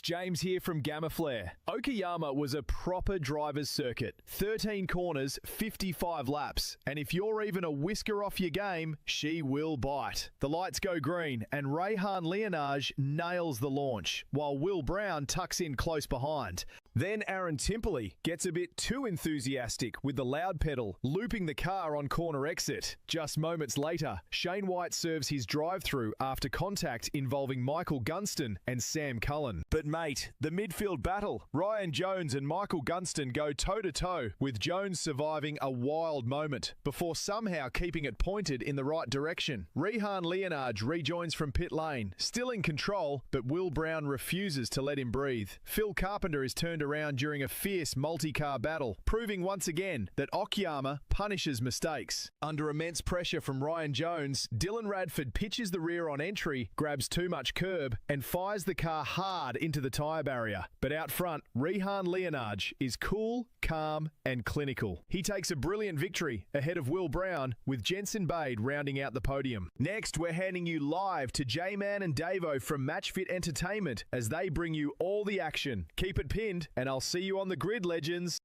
James here from GAMAFLARE. Okayama was a proper driver's circuit. 13 corners, 55 laps. And if you're even a whisker off your game, she will bite. The lights go green and Rehan Leonage nails the launch, while Will Brown tucks in close behind. Then Aaron Timperley gets a bit too enthusiastic with the loud pedal, looping the car on corner exit. Just moments later, Shane White serves his drive-through after contact involving Michael Gunston and Sam Cullen. But mate, the midfield battle. Ryan Jones and Michael Gunston go toe-to-toe, with Jones surviving a wild moment before somehow keeping it pointed in the right direction. Rehan Leonage rejoins from pit lane, still in control, but Will Brown refuses to let him breathe. Phil Carpenter is turned around during a fierce multi-car battle, proving once again that Okayama punishes mistakes. Under immense pressure from Ryan Jones, Dylan Radford pitches the rear on entry, grabs too much curb, and fires the car hard into the tyre barrier. But out front, Rehan Leonage is cool, calm, and clinical. He takes a brilliant victory ahead of Will Brown, with Jensen Bade rounding out the podium. Next, we're handing you live to J-Man and Davo from Matchfit Entertainment as they bring you all the action. Keep it pinned, and I'll see you on the grid, legends.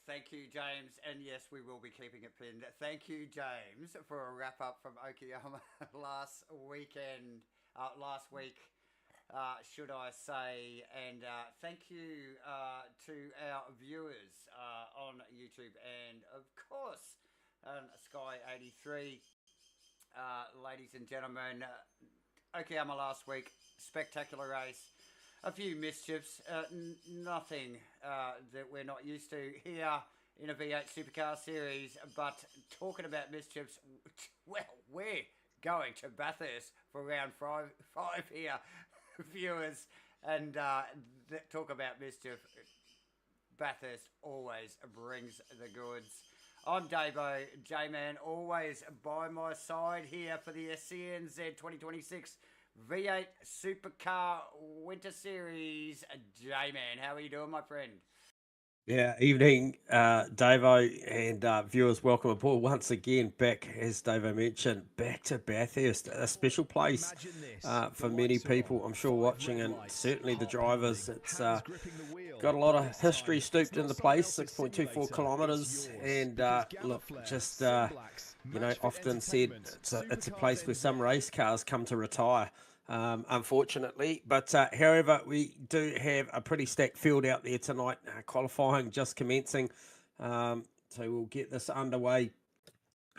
Thank you, James. And yes, we will be keeping it pinned. Thank you, James, for a wrap-up from Okayama last week, should I say. And thank you to our viewers on YouTube and, of course, on Sky 83. Ladies and gentlemen, Okayama last week, spectacular race. A few mischiefs, nothing that we're not used to here in a V8 Supercar Series, but talking about mischiefs, well, we're going to Bathurst for round five here, viewers, and talk about mischief. Bathurst always brings the goods. I'm Davo, J-Man, always by my side here for the SCNZ 2026 V8 Supercar Winter Series. J-Man, how are you doing, my friend? Yeah, evening, Davo, and viewers, welcome aboard once again. Back, as Davo mentioned, back to Bathurst, a special place for many people, I'm sure, watching, and certainly the drivers. It's got a lot of history stooped in the place, 6.24 kilometres, and look, just often said it's a place where some race cars come to retire. Unfortunately, but however, we do have a pretty stacked field out there tonight, qualifying just commencing, so we'll get this underway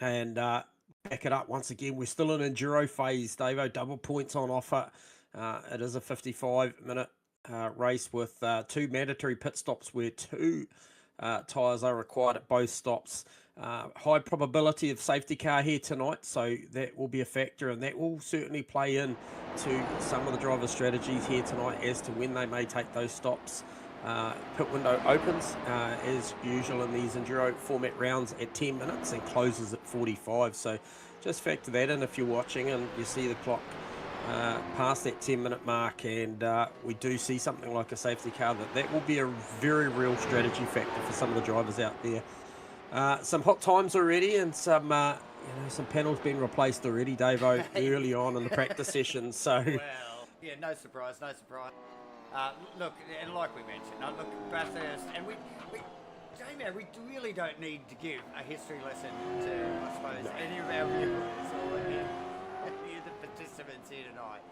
and back it up once again. We're still in enduro phase, Davo, double points on offer. It is a 55-minute race with 2 mandatory pit stops where 2 tyres are required at both stops. High probability of safety car here tonight, so that will be a factor, and that will certainly play in to some of the drivers' strategies here tonight as to when they may take those stops. Pit window opens as usual in these enduro format rounds at 10 minutes and closes at 45, so just factor that in if you're watching and you see the clock past that 10-minute mark, and we do see something like a safety car, that will be a very real strategy factor for some of the drivers out there. Some hot times already, and some panels being replaced already, Davo, early on in the practice sessions. So, well, yeah, no surprise. Look, and like we mentioned, look, Bathurst, and J-Man, we really don't need to give a history lesson to, I suppose, any of our viewers or any of the participants here tonight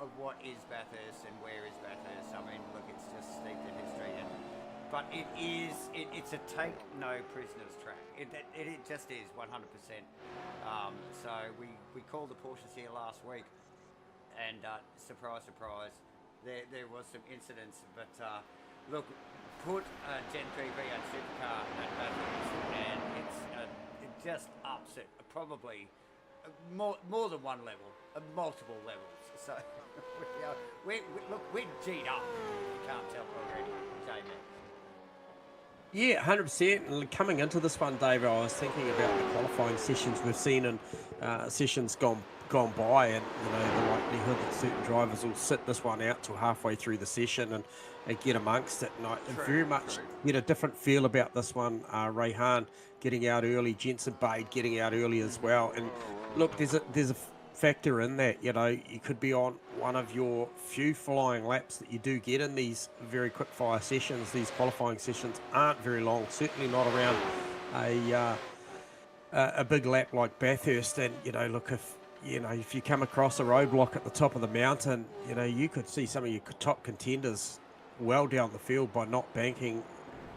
of what is Bathurst and where is Bathurst. I mean, look, it's just steeped in history, but it's a take no prisoners track. It just is 100%. So we called the Porsches here last week, and surprise, there was some incidents. But look, put a Gen3 V8 supercar at Bathurst, and it just ups it probably more than one level, multiple levels. So look, we're G'd up. You can't tell already, J-Man. Yeah, 100%. And coming into this one, Dave, I was thinking about the qualifying sessions we've seen in sessions gone by, and the likelihood that certain drivers will sit this one out till halfway through the session and get amongst it. And I very much get a different feel about this one. Rayhan getting out early, Jensen Bade getting out early as well. And look, there's a factor in that. You could be on one of your few flying laps that you do get in these very quick fire sessions. These qualifying sessions aren't very long, certainly not around a big lap like Bathurst. And look, if you come across a roadblock at the top of the mountain, you could see some of your top contenders well down the field by not banking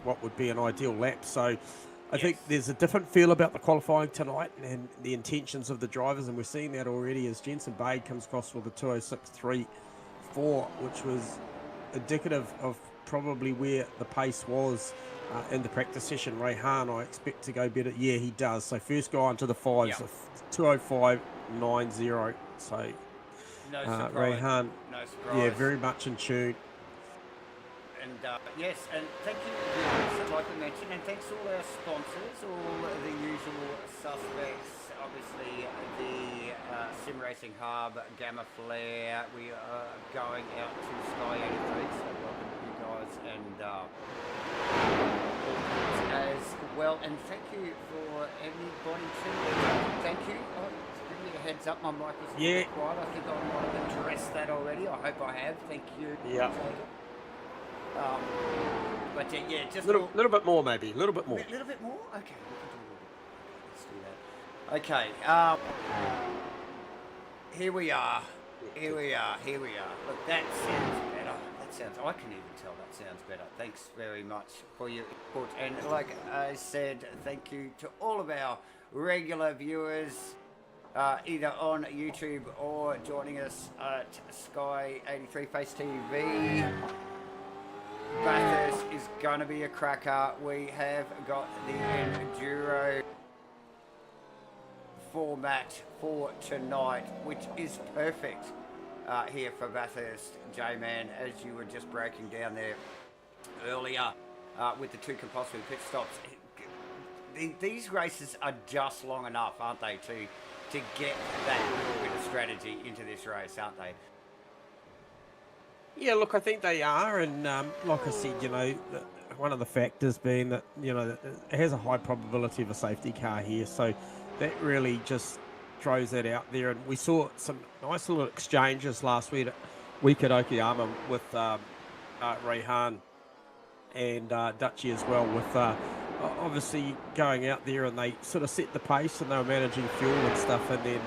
what would be an ideal lap. So I think there's a different feel about the qualifying tonight and the intentions of the drivers, and we're seeing that already as Jensen Bade comes across with a 206.34, which was indicative of probably where the pace was in the practice session. Rayhan, I expect to go better. Yeah, he does. So first guy onto the fives, 205.90. So no surprise. Rayhan, no surprise. Yeah, very much in tune. And yes, and thank you, viewers, like we mentioned, and thanks to all our sponsors, all the usual suspects, obviously the SIMRACING Hub, GAMAFLARE. We are going out to Sky 83, so welcome you guys, and as well. And thank you for everybody tuning in. Thank you. Give me a heads up, my mic was a bit quiet. I think I might have addressed that already. I hope I have. Thank you. Yeah. But yeah, just a little bit more, maybe. A little bit more. A little bit more? Okay, let's do that. Okay, here we are. Here we are. Look, that sounds better. I can even tell that sounds better. Thanks very much for your input. And like I said, thank you to all of our regular viewers, either on YouTube or joining us at Sky 83 Face TV. Bathurst is going to be a cracker. We have got the Enduro format for tonight, which is perfect here for Bathurst, J-Man, as you were just breaking down there earlier with the two compulsory pit stops. These races are just long enough, aren't they, to get that little bit of strategy into this race, aren't they? Yeah, look, I think they are, and like I said, one of the factors being that, it has a high probability of a safety car here, so that really just throws that out there. And we saw some nice little exchanges last week at Okayama with Rayhan and Dutchy as well, with obviously going out there, and they sort of set the pace and they were managing fuel and stuff, and then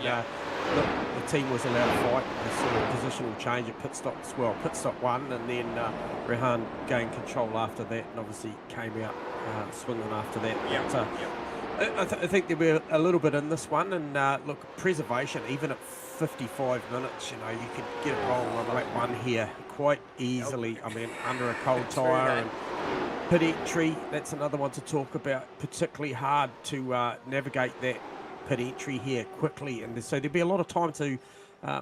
the team was allowed to fight a sort of positional change at pit stops. Well, pit stop one, and then Rayhan gained control after that, and obviously came out swinging after that. I think there'll be a little bit in this one, and look, preservation, even at 55 minutes, you could get it rolling on lap one here quite easily. I mean, under a cold tyre. And pit entry, that's another one to talk about. Particularly hard to navigate that pit entry here quickly, and so there'll be a lot of time to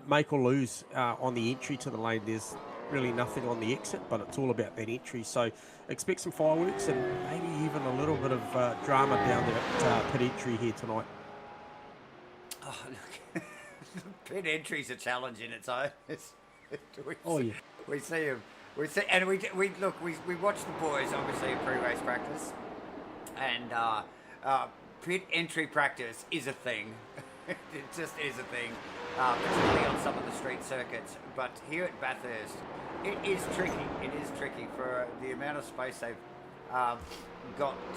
make or lose on the entry to the lane. There's really nothing on the exit, but it's all about that entry. So expect some fireworks and maybe even a little bit of drama down there at pit entry here tonight. Oh, look, pit entry's a challenge in its own. We see them. We watch the boys obviously in pre-race practice, and pit entry practice is a thing. It just is a thing, particularly on some of the street circuits. But here at Bathurst, it is tricky. It is tricky for the amount of space they've got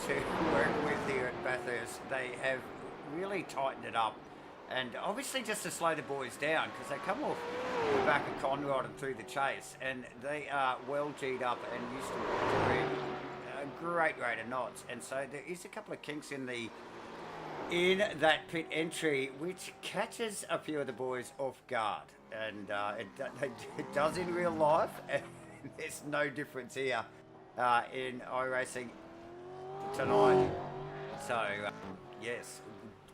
to work with here at Bathurst. They have really tightened it up. And obviously just to slow the boys down, because they come off the back of Conrod and through the chase, and they are well G'd up and used to doing a great rate of knots. And so there is a couple of kinks in that pit entry, which catches a few of the boys off guard. And it does in real life, and there's no difference here in iRacing tonight. So, yes.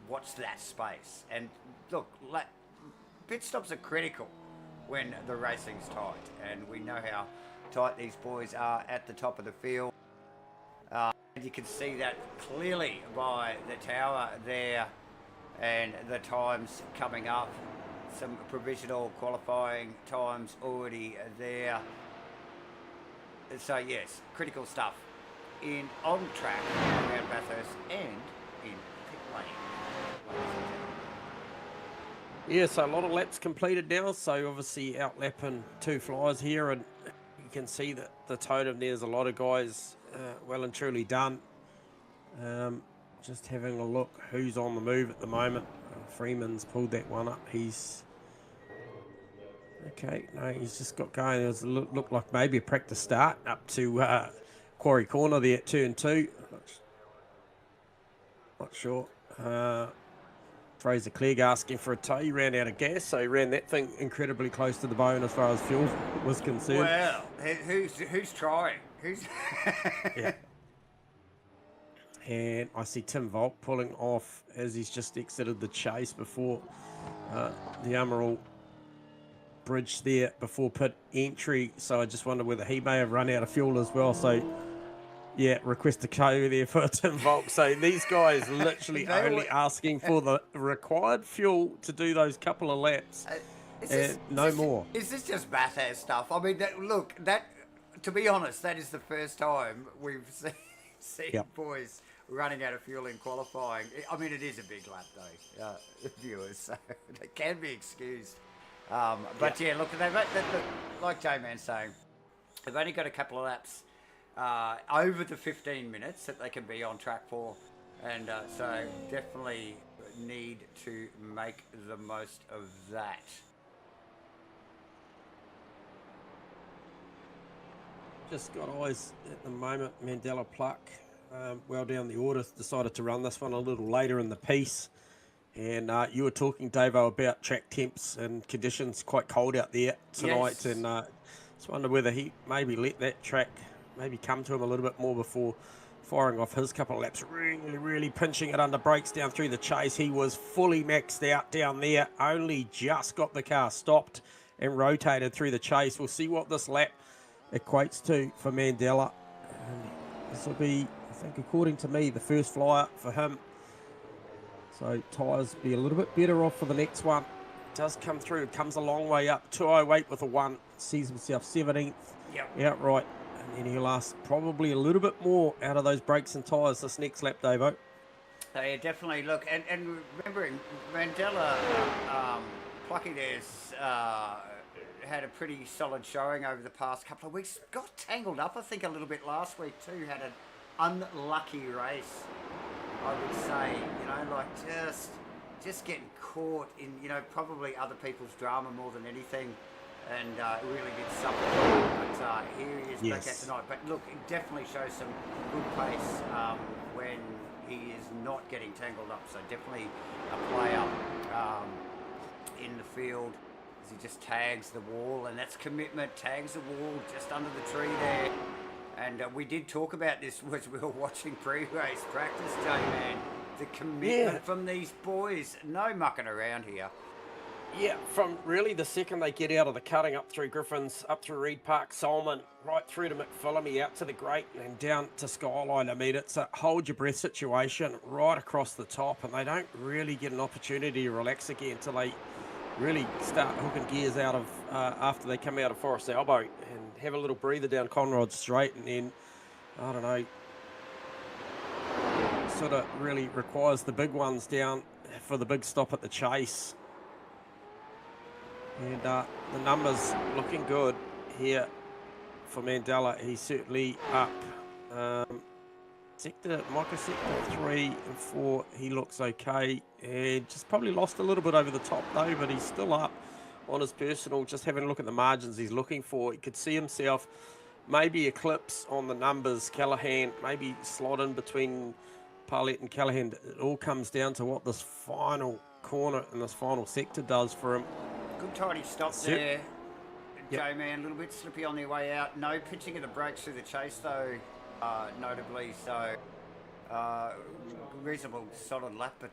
Watch that space. And look, pit stops are critical when the racing's tight, and we know how tight these boys are at the top of the field. And you can see that clearly by the tower there and the times coming up. Some provisional qualifying times already there. So yes, critical stuff on track around Bathurst and in pit lane. Yeah, so a lot of laps completed now. So obviously outlapping 2 flyers here, and you can see that the totem there's a lot of guys well and truly done. Just having a look who's on the move at the moment. Freeman's pulled that one up. He's okay. No, he's just got going. It looked like maybe a practice start up to Quarry Corner there at turn 2. Not sure. Fraser Clegg asking for a tow. He ran out of gas, so he ran that thing incredibly close to the bone as far as fuel was concerned. Well, who's trying? Who's yeah. And I see Tim Volk pulling off as he's just exited the chase before the Emerald Bridge there before pit entry. So I just wonder whether he may have run out of fuel as well. So yeah, request a tow there for Tim Volk. So these guys literally only asking for the required fuel to do those couple of laps and no more. Is this just Bathurst stuff? I mean, look, to be honest, that is the first time we've seen boys running out of fuel in qualifying. I mean, it is a big lap though, viewers, so they can be excused. But yeah, look, like J-Man's saying, they've only got a couple of laps over the 15 minutes that they can be on track for, and so definitely need to make the most of that. Just got eyes at the moment. Mandela Pluck, well down the order, decided to run this one a little later in the piece. And you were talking, Davo, about track temps and conditions, quite cold out there tonight. Yes. And just wonder whether he maybe let that track maybe come to him a little bit more before firing off his couple of laps. Really pinching it under brakes down through the chase. He was fully maxed out down there, only just got the car stopped and rotated through the chase. We'll see what this lap equates to for Mandela. This will be, I think, according to me, the first flyer for him. So tyres be a little bit better off for the next one. Does come through, comes a long way up. 2:08 with a 1, sees himself 17th outright. And then he'll ask probably a little bit more out of those brakes and tyres this next lap, Davo. Yeah, definitely. Look, and remembering Mandela, Plucky there's had a pretty solid showing over the past couple of weeks. Got tangled up, I think, a little bit last week too. Had an unlucky race, I would say. Like just getting caught in, probably other people's drama more than anything, and really did something. But here he is back at tonight. But look, it definitely shows some good pace when he is not getting tangled up. So definitely a player in the field. He just tags the wall, and that's commitment. Tags the wall just under the tree there. And we did talk about this as we were watching pre-race practice, J-Man. The commitment from these boys. No mucking around here. Yeah, from really the second they get out of the cutting, up through Griffins, up through Reed Park, Solomon, right through to McPhillamy, out to the Great, and down to Skyline. I mean, it's a hold your breath situation right across the top, and they don't really get an opportunity to relax again until they really start hooking gears out of after they come out of Forest Elbow and have a little breather down Conrod Straight, and then I don't know, sort of really requires the big ones down for the big stop at the chase. And the numbers looking good here for Mandela. He's certainly up. Micro sector 3 and 4, he looks okay, and just probably lost a little bit over the top though, but he's still up on his personal. Just having a look at the margins he's looking for, he could see himself maybe eclipse on the numbers Callahan, maybe slot in between Parlett and Callahan. It all comes down to what this final corner and this final sector does for him. Good tidy stop there, J-Man. A little bit slippy on their way out. No pitching of the brakes through the chase though, notably. So reasonable solid lap, but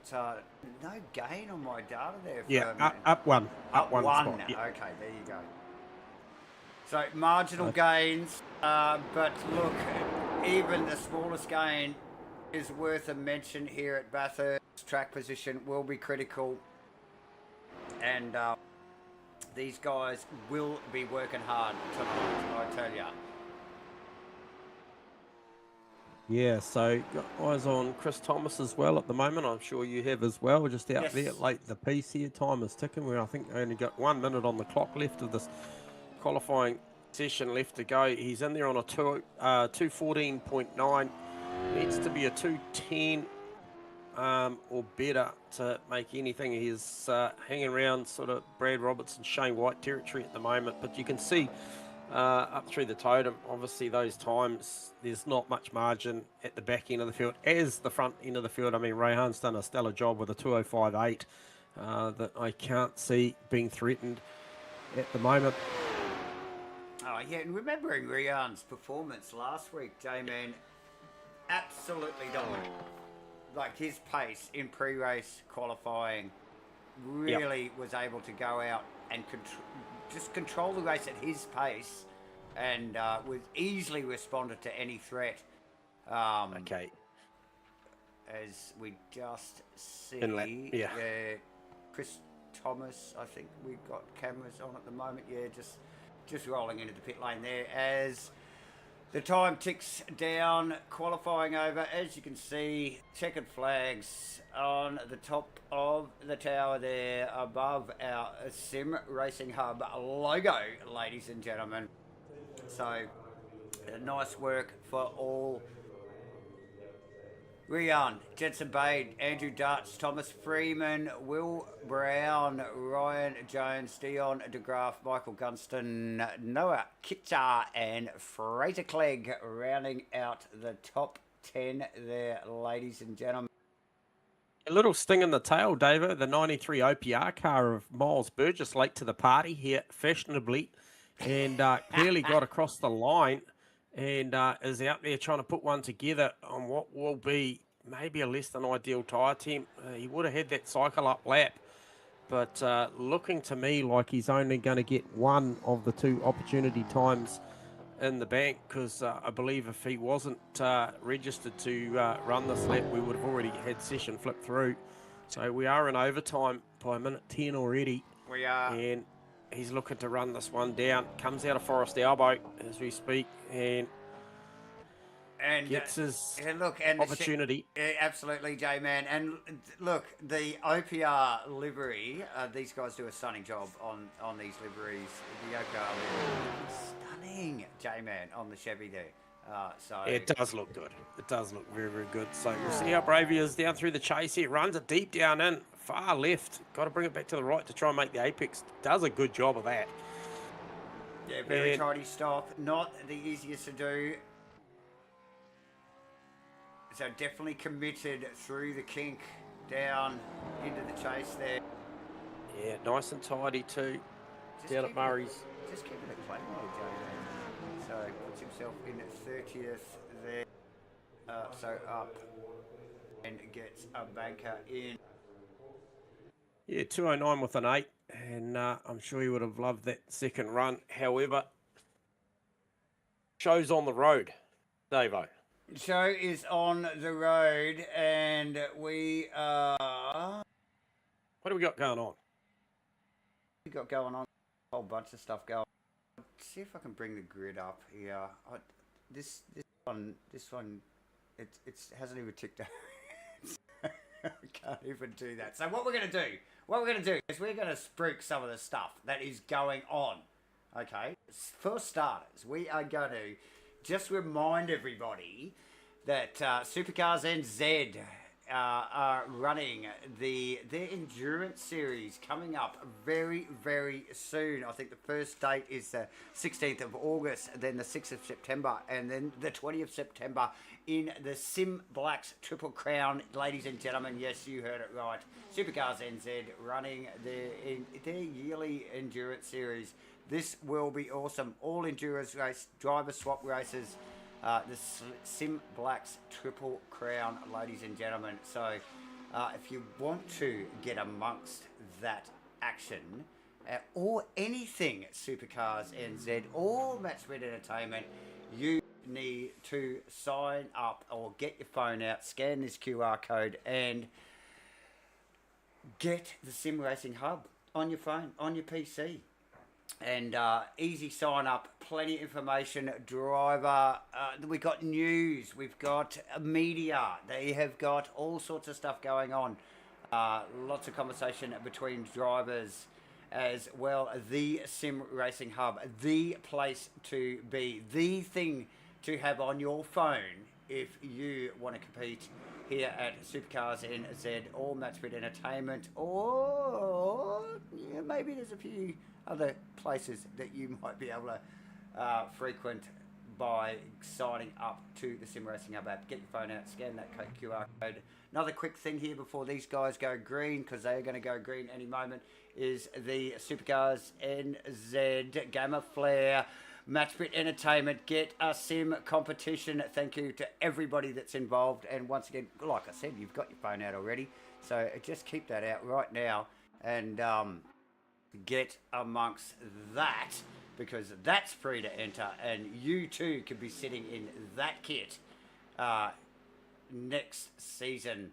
no gain on my data there. Yeah, up one. Up one spot. Yeah. Okay, there you go. So marginal gains, but look, even the smallest gain is worth a mention here at Bathurst. Track position will be critical, and these guys will be working hard tonight, I tell you. Yeah, so got eyes on Chris Thomas as well at the moment. I'm sure you have as well. Just out there late the piece here. Time is ticking. I think only got 1 minute on the clock left of this qualifying session left to go. He's in there on a 2:14.9. Needs to be a 2:10 or better to make anything. He's hanging around sort of Brad Robertson, Shane White territory at the moment. But you can see up through the totem, obviously those times, there's not much margin at the back end of the field as the front end of the field. I mean, Rayhan's done a stellar job with a 2:05.8 that I can't see being threatened at the moment. Oh, yeah, and remembering Rayhan's performance last week, J-Man, absolutely dominant. Like, his pace in pre-race qualifying really was able to go out and just control the race at his pace, and was easily responded to any threat. Okay. As we just see, Chris Thomas, I think we've got cameras on at the moment. Yeah, just rolling into the pit lane there as the time ticks down, qualifying over. As you can see, checkered flags on the top of the tower there above our SIMRACING Hub logo, ladies and gentlemen. So, nice work for all. Ryan, Jensen Bade, Andrew Dutch, Thomas Freeman, Will Brown, Ryan Jones, Dion DeGraaf, Michael Gunston, Noah Kitcher, and Fraser Clegg rounding out the top 10 there, ladies and gentlemen. A little sting in the tail, David. The 93 OPR car of Miles Burgess late to the party here fashionably, and clearly got across the line. And is out there trying to put one together on what will be maybe a less than ideal tyre temp. He would have had that cycle up lap, but looking to me like he's only going to get one of the two opportunity times in the bank, because I believe if he wasn't registered to run this lap, we would have already had session flip through. So we are in overtime by minute 10 already. We are. And he's looking to run this one down. Comes out of Forest Elbow as we speak, and gets his opportunity. Absolutely, J-Man. And look, the OPR livery, these guys do a stunning job on these liveries. The OPR livery is stunning, J-Man, on the Chevy there. So it does look good. It does look very, very good. So we'll see how brave he is down through the chase here. Runs it deep down in. Far left. Got to bring it back to the right to try and make the apex. Does a good job of that. Yeah, very tidy stop. Not the easiest to do. So definitely committed through the kink down into the chase there. Yeah, nice and tidy too. Down at Murray's. Just keeping it clean, Joe. So puts himself in 30th there. So up and gets a banker in. Yeah, 209 with an 8, and I'm sure he would have loved that second run. However, show's on the road, Davo. Show is on the road, and we are... What do we got going on? We got going on a whole bunch of stuff going on. Let's see if I can bring the grid up here. This one, it hasn't even ticked out. I can't even do that. So what we're going to do is we're going to spruik some of the stuff that is going on. Okay? For starters, we are going to just remind everybody that Supercars NZ are running their endurance series coming up very, very soon. I think the first date is the 16th of August, then the 6th of September, and then the 20th of September in the Sim Blacks Triple Crown. Ladies and gentlemen, yes, you heard it right. Supercars NZ running their yearly endurance series. This will be awesome. All endurance race, driver swap races. the Sim Blacks Triple Crown, ladies and gentlemen. So if you want to get amongst that action, or anything Supercars NZ or Matchfit Entertainment, you need to sign up or get your phone out, scan this QR code, and get the Sim Racing Hub on your phone, on your PC. And easy sign up, plenty of information, driver, we got news, we've got media, they have got all sorts of stuff going on. Lots of conversation between drivers as well. The Sim Racing Hub, the place to be, the thing to have on your phone if you want to compete here at Supercars NZ or Matchfit Entertainment, or yeah, maybe there's a few other places that you might be able to frequent by signing up to the Sim Racing Hub app. Get your phone out, scan that QR code. Another quick thing here before these guys go green, because they are going to go green any moment, is the Supercars NZ GAMAFLARE Matchfit Entertainment Get a Sim competition. Thank you to everybody that's involved. And once again, like I said, you've got your phone out already. So just keep that out right now and get amongst that, because that's free to enter. And you too could be sitting in that kit next season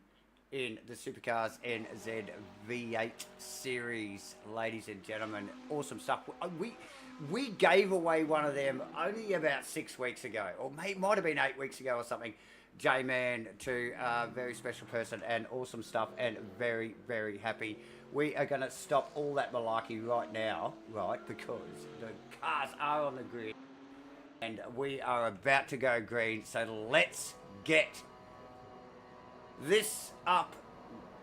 in the Supercars NZ V8 series, ladies and gentlemen. Awesome stuff. We gave away one of them only about 6 weeks ago, or might have been 8 weeks ago or something. J-Man, to a very special person, and awesome stuff, and very, very happy. We are going to stop all that malarkey right now, right, because the cars are on the grid and we are about to go green. So let's get this up.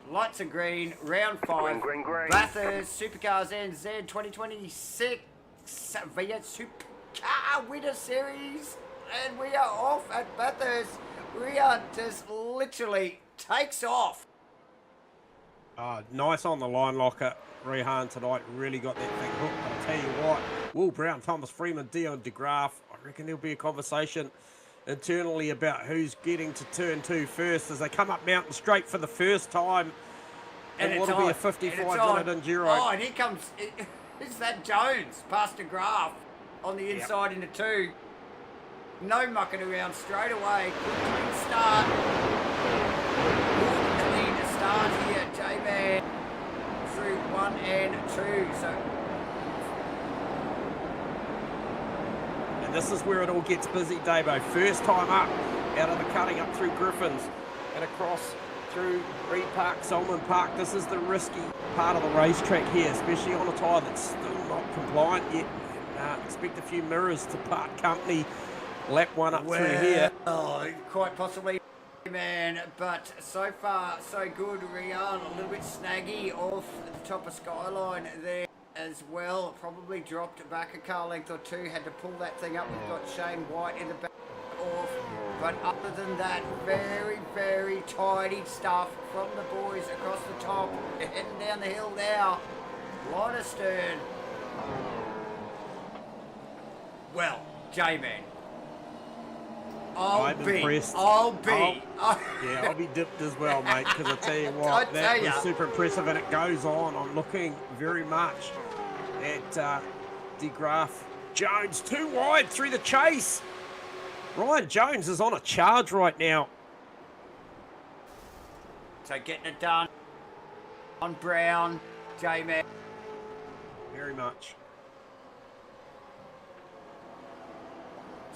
Lights are green, round 5, green. Bathurst Supercars NZ 2026 V8 Supercar Winter Series, and we are off at Bathurst. We are just literally takes off. Nice on the line locker, Rehan tonight. Really got that thing hooked. I'll tell you what, Will Brown, Thomas Freeman, Dion de Graaf. I reckon there'll be a conversation internally about who's getting to turn 2 first as they come up Mountain Straight for the first time. And what'll be a 55-minute enduro. Oh, and here comes, is that Jones past de Graaf on the inside into 2. No mucking around, straight away. Good clean start. Good clean start here, J-Man, through 1 and 2. So, and this is where it all gets busy, Davo. First time up out of the cutting up through Griffins and across through Reed Park, Solomon Park. This is the risky part of the racetrack here, especially on a tyre that's still not compliant yet. Expect a few mirrors to part company. Lap 1 up through here. Oh, quite possibly, man. But so far, so good. Rian, a little bit snaggy off the top of Skyline there as well. Probably dropped back a car length or 2. Had to pull that thing up. We've got Shane White in the back off. But other than that, very, very tidy stuff from the boys across the top. Heading down the hill now. Line astern. Well, J-Man. I'll be dipped as well, mate, because I tell you what, that was super impressive, and it goes on. I'm looking very much at de Graaf. Jones, too wide through the chase. Ryan Jones is on a charge right now. So getting it done on Brown, J-Man. Very much.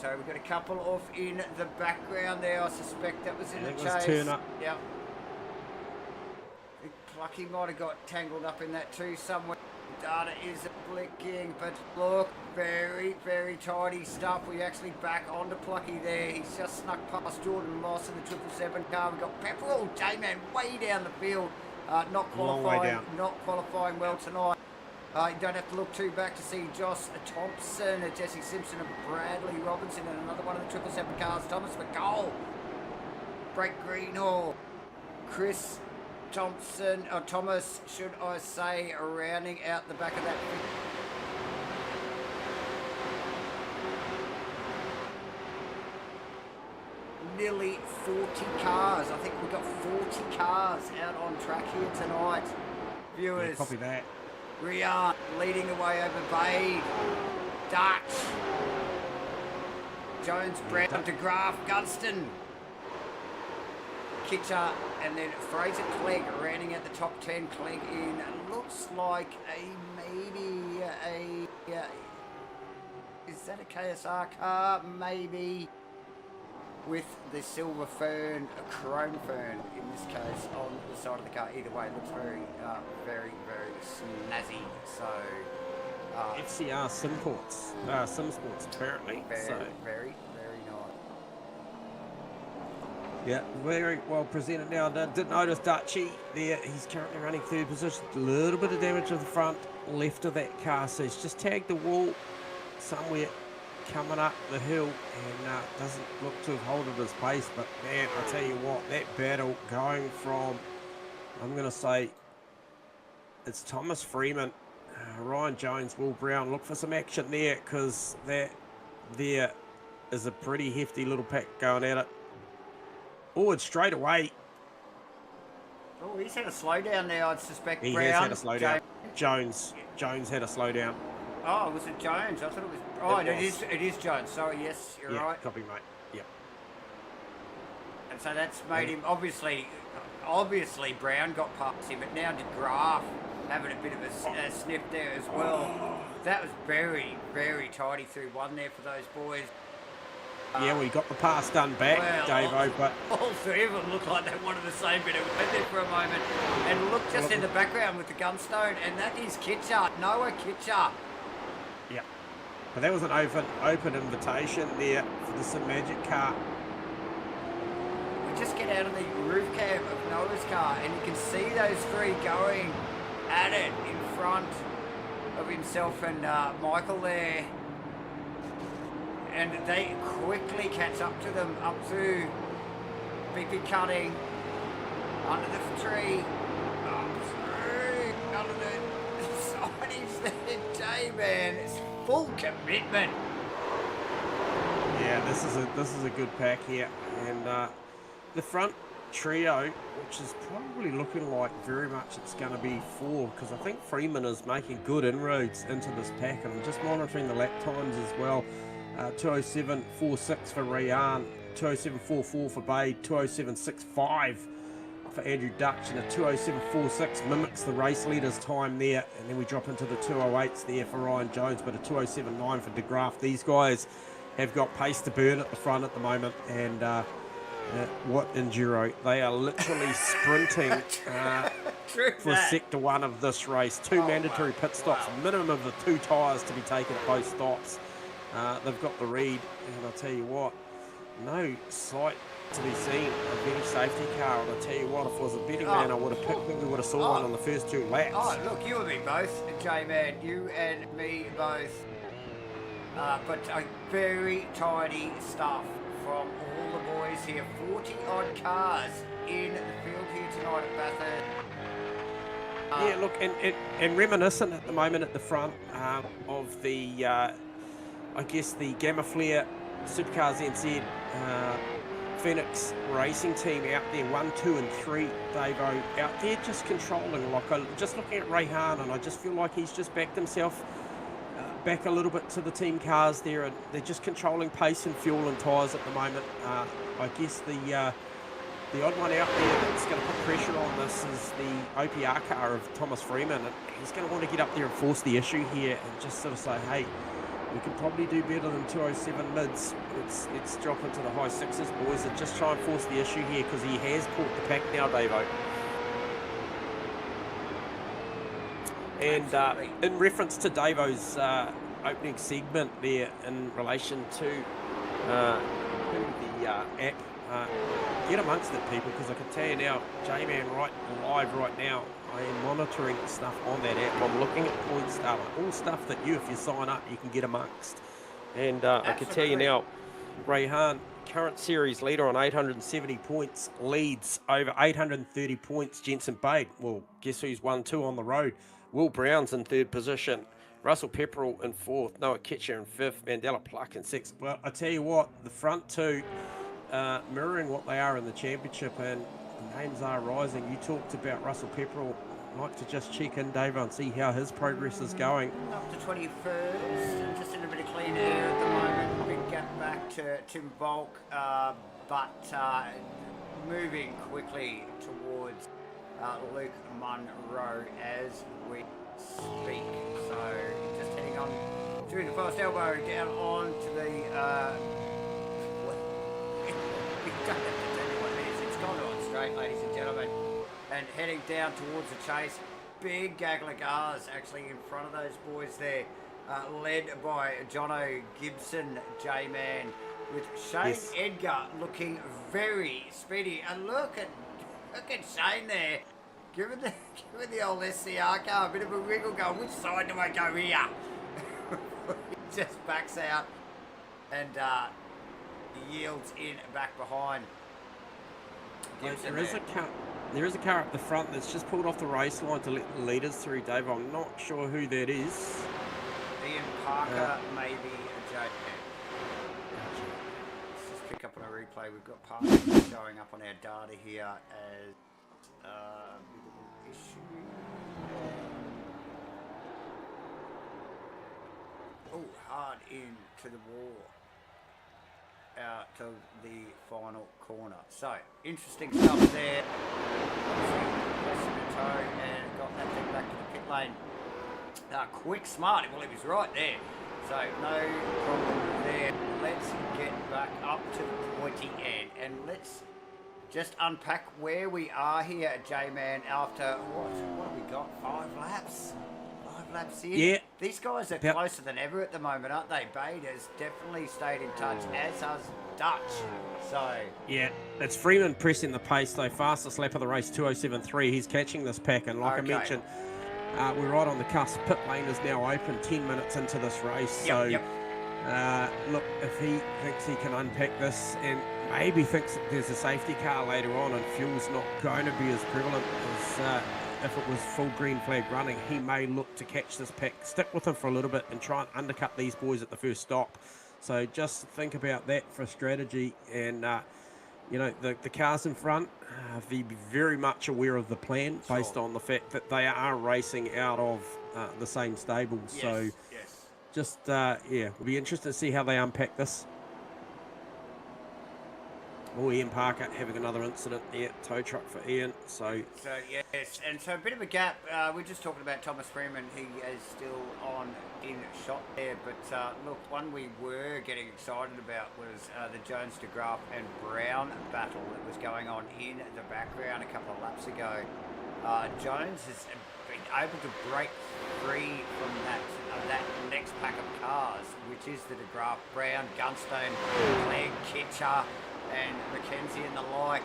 So we've got a couple off in the background there. I suspect that was in the chase. Turn up. Yep. Plucky might have got tangled up in that too somewhere. Data is blinking, but look, very, very tidy stuff. We actually back onto Plucky there. He's just snuck past Jordan Moss in the 777 car. We've got Pepperell, J-Man way down the field. Not qualifying well tonight. You don't have to look too back to see Josh Thompson, Jesse Simpson, and Bradley Robinson, and another one of the 777 cars, Thomas McCall, Brett Greenhall, Chris Thompson, or Thomas, should I say, rounding out the back of that. nearly 40 cars. I think we've got 40 cars out on track here tonight. Viewers. Yeah, copy that. Rian leading the way over Bade. Dutch. Jones, Brown, de Graaf, Gunston. Kitcher, and then Fraser Clegg rounding out the top 10. Clegg in. Looks like maybe a... is that a KSR car? Maybe. With the silver fern, a chrome fern in this case, on the side of the car. Either way, it looks very, very snazzy. So, FCR SimSports apparently. Very nice. Yeah, very well presented now. Didn't notice Dutchy there. He's currently running third position. A little bit of damage to the front left of that car, so he's just tagged the wall somewhere coming up the hill, and doesn't look to have holded his pace. But man, I tell you what, that battle going from, I'm going to say, it's Thomas Freeman, Ryan Jones, Will Brown. Look for some action there, because that there is a pretty hefty little pack going at it. Oh, it's straight away. Oh, he's had a slowdown now, I'd suspect. He Brown. has had a slowdown. Jones had a slowdown. Oh, was it Jones? I thought it was... Oh, it is Jones. Sorry, yes, you're right. Copy, mate. Yep. And so that's made him... Obviously, Brown got past him, but now de Graaf having a bit of a sniff there as well. That was very tidy through one there for those boys. Yeah, we got the pass done back, Davo, but... All three of them look like they wanted the same bit of work there for a moment. And look just in the background with the gunstone, and that is Kitcher, Noah Kitcher. Yeah, but that was an open invitation there for the Sim Magic car. We just get out of the roof cam of Noah's car, and you can see those three going at it in front of himself and Michael there. And they quickly catch up to them, up to BP cutting, under the tree, up through, under the sidings there, J-Man. It's full commitment. Yeah, this is a good pack here, and the front trio, which is probably looking like very much it's going to be four, because I think Freeman is making good inroads into this pack, and I'm just monitoring the lap times as well. 207.46 for Rian, 207.44 for Bade, 207.65 for Andrew Dutch, and a 207.46 mimics the race leader's time there, and then we drop into the 208s there for Ryan Jones, but a 207.9 for de Graaf. These guys have got pace to burn at the front at the moment, and what enduro. They are literally sprinting for sector one of this race. Two mandatory pit stops, minimum of the 2 tyres to be taken at both stops. They've got the read, and I'll tell you what, no sight to be seen of any safety car. And I'll tell you what, if I was a betting man, I would have picked them. We would have saw one on the first 2 laps. Oh, look, you and me both, J-Man. You and me both. But very tidy stuff from all the boys here. 40-odd cars in the field here tonight at Bathurst. Yeah, look, and reminiscent at the moment at the front of the... I guess the GAMAFLARE Supercars NZ Phoenix racing team out there, 1, 2 and 3, Davo, out there just controlling, like just looking at Rayhan, and I just feel like he's just backed himself back a little bit to the team cars there, and they're just controlling pace and fuel and tyres at the moment. I guess the odd one out there that's going to put pressure on this is the OPR car of Thomas Freeman, and he's going to want to get up there and force the issue here and just sort of say, hey, we could probably do better than 207 mids. Let's drop into the high 6s, boys, and just try and force the issue here, because he has caught the pack now, Davo. And in reference to Davo's opening segment there in relation to the app, get amongst it, people, because I can tell you now, J-Man live right now, I am monitoring stuff on that app. I'm looking at points data, all stuff that if you sign up, you can get amongst. And I can tell you now, Rayhan, current series leader on 870 points, leads over 830 points. Jensen Bade, well, guess who's 1-2 on the road? Will Brown's in 3rd position. Russell Pepperell in 4th. Noah Kitcher in 5th. Mandela Pluck in 6th. Well, I tell you what, the front 2 mirroring what they are in the championship, and the names are rising. You talked about Russell Pepperell. I'd like to just check in, Dave, and see how his progress is going. Up to 21st, just in a bit of clean air at the moment. Big gap back to Tim Volk, but moving quickly towards Luke Munro as we speak. So just heading on through the fast elbow down on to the you don't have to tell me what it is. It's gone on straight, ladies and gentlemen, and heading down towards the chase. Big gaggle of cars actually in front of those boys there, led by Jono Gibson, J-Man, with Shane Edgar looking very speedy. And look at Shane there, giving the old SCR car a bit of a wiggle, going, which side do I go here? He just backs out and yields in back behind. There is a car up the front that's just pulled off the race line to let the leaders through, Dave. I'm not sure who that is. Ian Parker, maybe a J. Let's just pick up on a replay. We've got Parker showing up on our data here as issue. Oh, hard into the wall. Out to the final corner. So, interesting stuff there. And got that thing back to the pit lane. Quick, smart. Well, he was right there. So, no problem there. Let's get back up to the pointy end. And let's just unpack where we are here at J-Man after, what have we got? 5 laps? 5 laps in? Yeah. These guys are closer than ever at the moment, aren't they? Bade has definitely stayed in touch, as has Dutch. So yeah, it's Freeman pressing the pace though. Fastest lap of the race, 2:07.3. He's catching this pack, and like I mentioned, we're right on the cusp. Pit lane is now open 10 minutes into this race. Look, if he thinks he can unpack this, and maybe thinks that there's a safety car later on, and fuel's not going to be as prevalent as if it was full green flag running, he may look to catch this pack, stick with him for a little bit, and try and undercut these boys at the first stop. So just think about that for strategy. And you know, the cars in front, be very much aware of the plan based on the fact that they are racing out of the same stable. So just yeah, we'll be interested to see how they unpack this. Oh, Ian Parker having another incident there, tow truck for Ian. So yes, and so a bit of a gap. We're just talking about Thomas Freeman. He is still on in shot there, but look, one we were getting excited about was the Jones, de Graaf and Brown battle that was going on in the background a couple of laps ago. Jones has been able to break free from that next pack of cars, which is the de Graaf, Brown, Gunstone, Clegg, Kitcher, and Mackenzie and the like.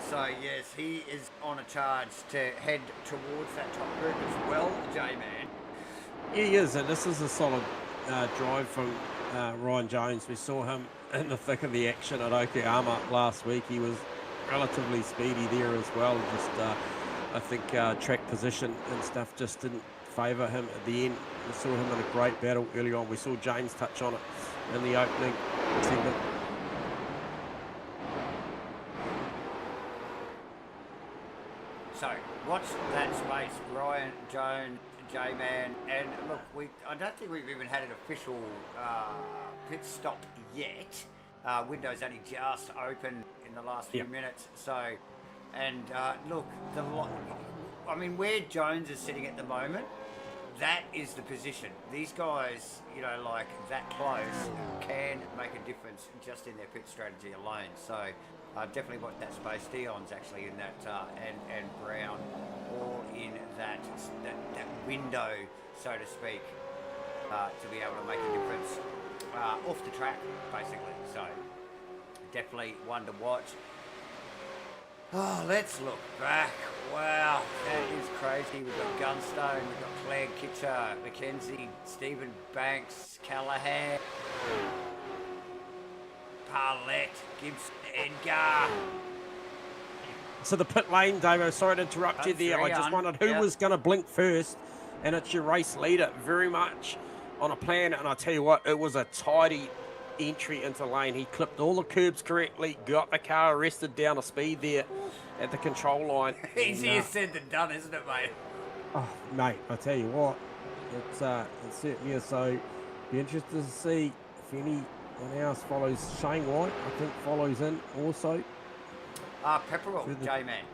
So yes, he is on a charge to head towards that top group as well, J-Man. Yeah, he is, and this is a solid drive from Ryan Jones. We saw him in the thick of the action at Okayama last week. He was relatively speedy there as well. Just I think track position and stuff just didn't favour him at the end. We saw him in a great battle early on. We saw James touch on it in the opening segment. So, watch that space, Ryan Jones, J-Man, and look, I don't think we've even had an official pit stop yet. Window's only just open in the last few minutes, so, and look, I mean, where Jones is sitting at the moment, that is the position. These guys, you know, like that close, can make a difference just in their pit strategy alone. So definitely watch that space. Dion's actually in that, and Brown, all in that window, so to speak, to be able to make a difference off the track, basically. So definitely one to watch. Oh, let's look back. Wow, that is crazy. We've got Gunstone, we've got Clegg, Kitcher, Mackenzie, Stephen Banks, Callahan, Parlett, Gibson, Edgar. So the pit lane, Davo, sorry to interrupt you there. I just wondered who was going to blink first, and it's your race leader, very much on a plan. And I tell you what, it was a tidy entry into lane. He clipped all the curbs correctly, got the car arrested down a speed there at the control line. Easier said than done, isn't it, mate? Oh, mate, I tell you what, it certainly is. So, be interested to see if anyone else follows. Shane White, I think, follows in also. Pepperell, J-Man.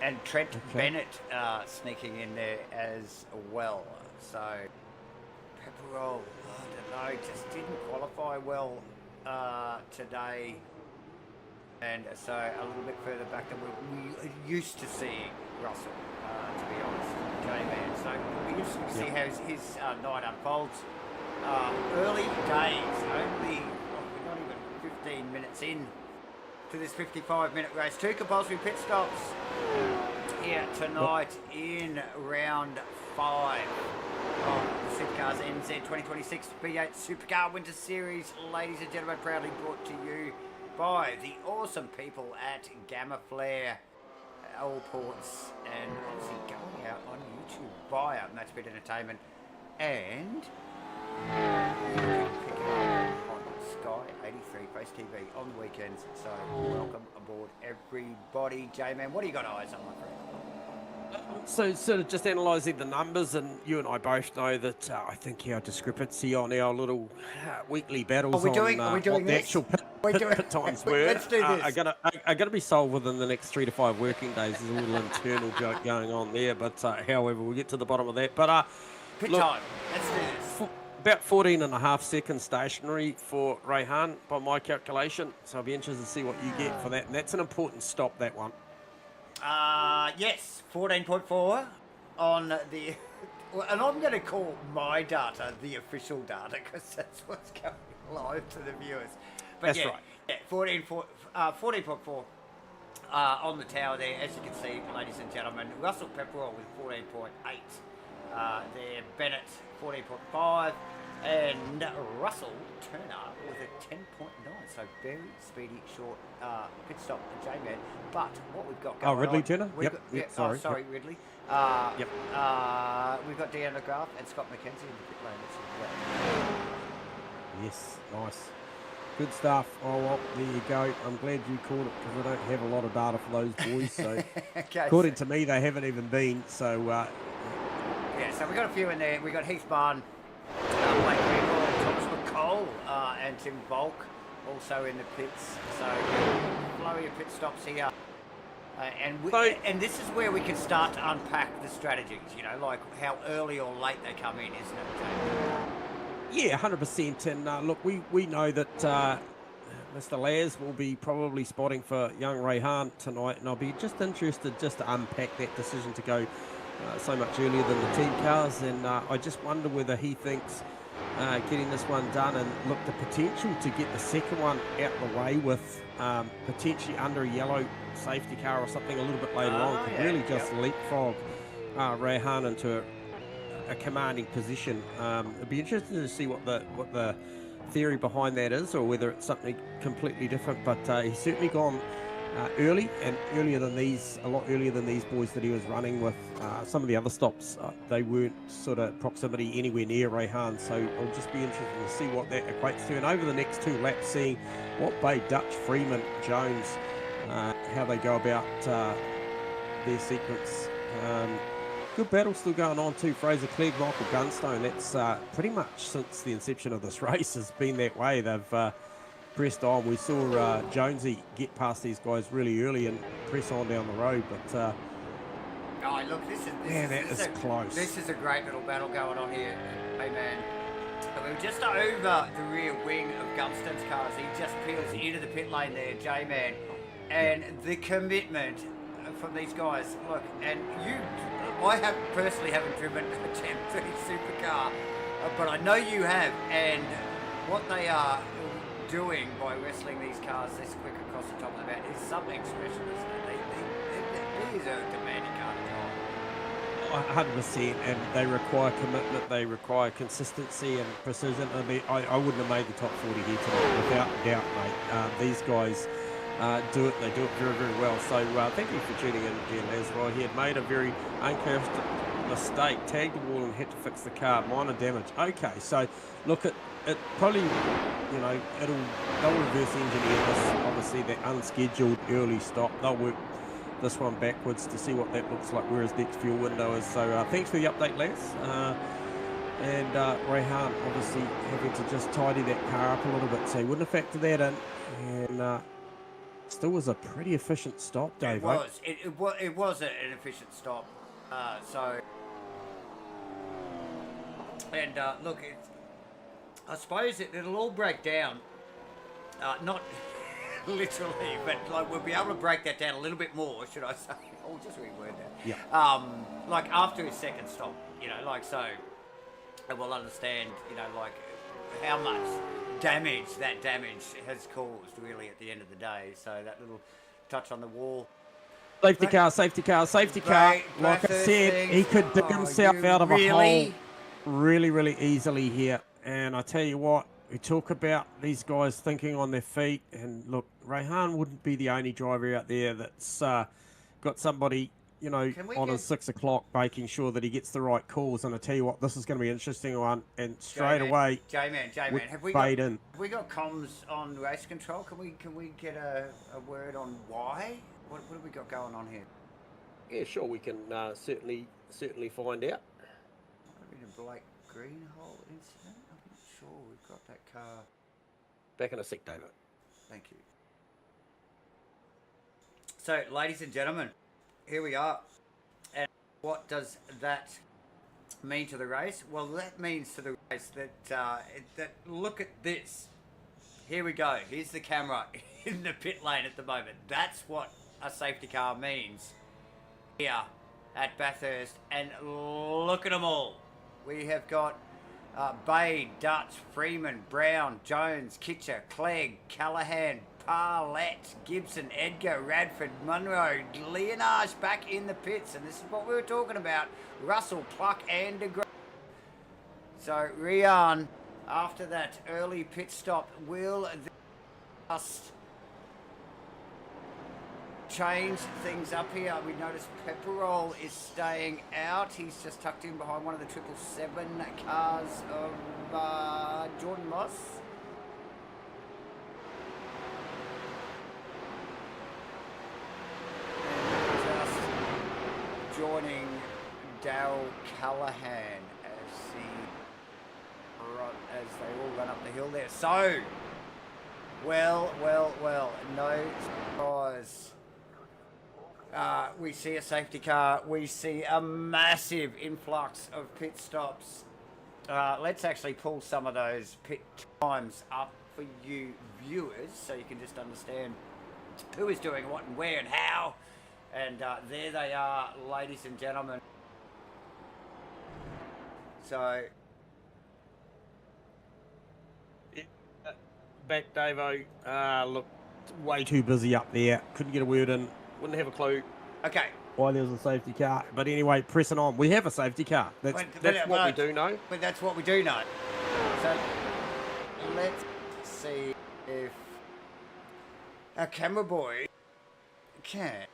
And Trent Bennett sneaking in there as well. So, Pepperell, I don't know, just didn't qualify well today. And so a little bit further back than we used to seeing Russell, to be honest, J-Man. So we used to see how his night unfolds. Early days, only we're not even 15 minutes in to this 55-minute race. 2 compulsory pit stops here tonight in round 5 of the Supercars NZ 2026 V8 Supercar Winter Series. Ladies and gentlemen, proudly brought to you by the awesome people at GAMAFLARE, all ports, and obviously going out on YouTube via Matchfit Entertainment, and you can pick it up on Sky 83 Face TV on the weekends. So welcome aboard, everybody. J-Man, what do you got eyes on, my friend? So sort of just analysing the numbers, and you and I both know that I think our discrepancy on our little weekly battles are we doing what this? the actual pit times were Let's do this. are gonna be solved within the next 3 to 5 working days. There's a little internal joke going on there, but however, we'll get to the bottom of that. But pit time. Let's do this. About 14.5 seconds stationary for Rehan by my calculation. So I'll be interested to see what you get for that. And that's an important stop, that one. Yes, 14.4 on the, and I'm going to call my data the official data because that's what's going live to the viewers. But that's right. Yeah, 14.4 on the tower there, as you can see, ladies and gentlemen. Russell Pepperell with 14.8 there, Bennett 14.5, and Russell Turner with a 10.9. So very speedy, short pit stop for J-Man. But what we've got going Ridley on, Turner? Yep, sorry, Ridley. Yep. We've got Deanna Graf and Scott McKenzie in the pit lane. Yes, nice. Good stuff. Oh, well, there you go. I'm glad you caught it because I don't have a lot of data for those boys. So, okay, according to me, they haven't even been. So, yeah, so we've got a few in there. We've got Heath Barn, Blake Greenwald, Thomas McCall, and Tim Volk also in the pits. So, flow your pit stops here. And this is where we can start to unpack the strategies, you know, like how early or late they come in, isn't it? Yeah, 100%. And look, we know that Mr. Laz will be probably spotting for young Rehan tonight, and I'll be just interested just to unpack that decision to go so much earlier than the team cars. And I just wonder whether he thinks getting this one done, and look, the potential to get the second one out of the way with potentially under a yellow safety car or something a little bit later on could really just leapfrog Rehan into a commanding position. It'd be interesting to see what the theory behind that is, or whether it's something completely different. But he's certainly gone early, and a lot earlier than these boys that he was running with. Some of the other stops, they weren't sort of proximity anywhere near Rehan, so I'll just be interested to see what that equates to. And over the next 2 laps, seeing what Bay Dutch, Freeman, Jones, how they go about their sequence. Good battle still going on too. Fraser Clegg, Michael Gunstone. That's pretty much since the inception of this race has been that way. They've pressed on. We saw Jonesy get past these guys really early and press on down the road, but oh, look, this is close. This is a great little battle going on here. Hey, man. We were just over the rear wing of Gunstone's cars. He just peels into the pit lane there, J-Man. And the commitment from these guys, look, and I personally haven't driven a GEN3 supercar, but I know you have, and what they are doing by wrestling these cars this quick across the top of the mountain is something special, isn't it? These are demanding car to 100%, and they require commitment, they require consistency and precision. I mean, I wouldn't have made the top 40 here tonight, without doubt, mate. These guys do it, they do it very, very well. So thank you for tuning in again, as well. He had made a very mistake. Tagged the wall and had to fix the car. Minor damage. Okay, so look, it probably, you know, they'll reverse engineer this. Obviously, that unscheduled early stop. They'll work this one backwards to see what that looks like, where his next fuel window is. So thanks for the update, Les. And Rehan obviously having to just tidy that car up a little bit, so he wouldn't have factored that in. And still was a pretty efficient stop, Dave. It was. It was an efficient stop. Look, I suppose it'll all break down. Not literally, but like we'll be able to break that down a little bit more, should I say? I'll just reword that. Yeah. Like after his second stop, you know, like so. And we'll understand, you know, like how much damage has caused really at the end of the day. So that little touch on the wall. Safety car. Like I said, he could dig himself out of a hole really easily here. And I tell you what, we talk about these guys thinking on their feet. And look, Rehan wouldn't be the only driver out there that's got somebody, you know, on his 6 o'clock, making sure that he gets the right calls. And I tell you what, this is going to be an interesting one. And straight away, J-Man, have we got comms on race control? Can we get a word on why? What have we got going on here? Yeah, sure, we can certainly find out. A Blake Greenhole incident? I'm not sure. We've got that car. Back in a sec, David. Thank you. So, ladies and gentlemen, here we are. And what does that mean to the race? Well, that means to the race that look at this. Here we go. Here's the camera in the pit lane at the moment. That's what a safety car means here at Bathurst. And look at them all. We have got Bay, Dutch, Freeman, Brown, Jones, Kitcher, Clegg, Callahan, Parlett, Gibson, Edgar, Radford, Munro, Leonage back in the pits. And this is what we were talking about. Russell, Pluck and DeGraw. So Rian, after that early pit stop, will just change things up here. We notice Pepperell is staying out. He's just tucked in behind one of the 777 cars of Jordan Moss. Joining Darryl Callahan as they all run up the hill there. So, well, no surprise. We see a safety car. We see a massive influx of pit stops. Let's actually pull some of those pit times up for you viewers so you can just understand who is doing what and where and how. And there they are, ladies and gentlemen. So, back, Davo. Look, way too busy up there. Couldn't get a word in. Wouldn't have a clue. Okay. Why there was a safety car. But anyway, pressing on. We have a safety car. That's what we do know. But that's what we do know. So, let's see if our camera boy can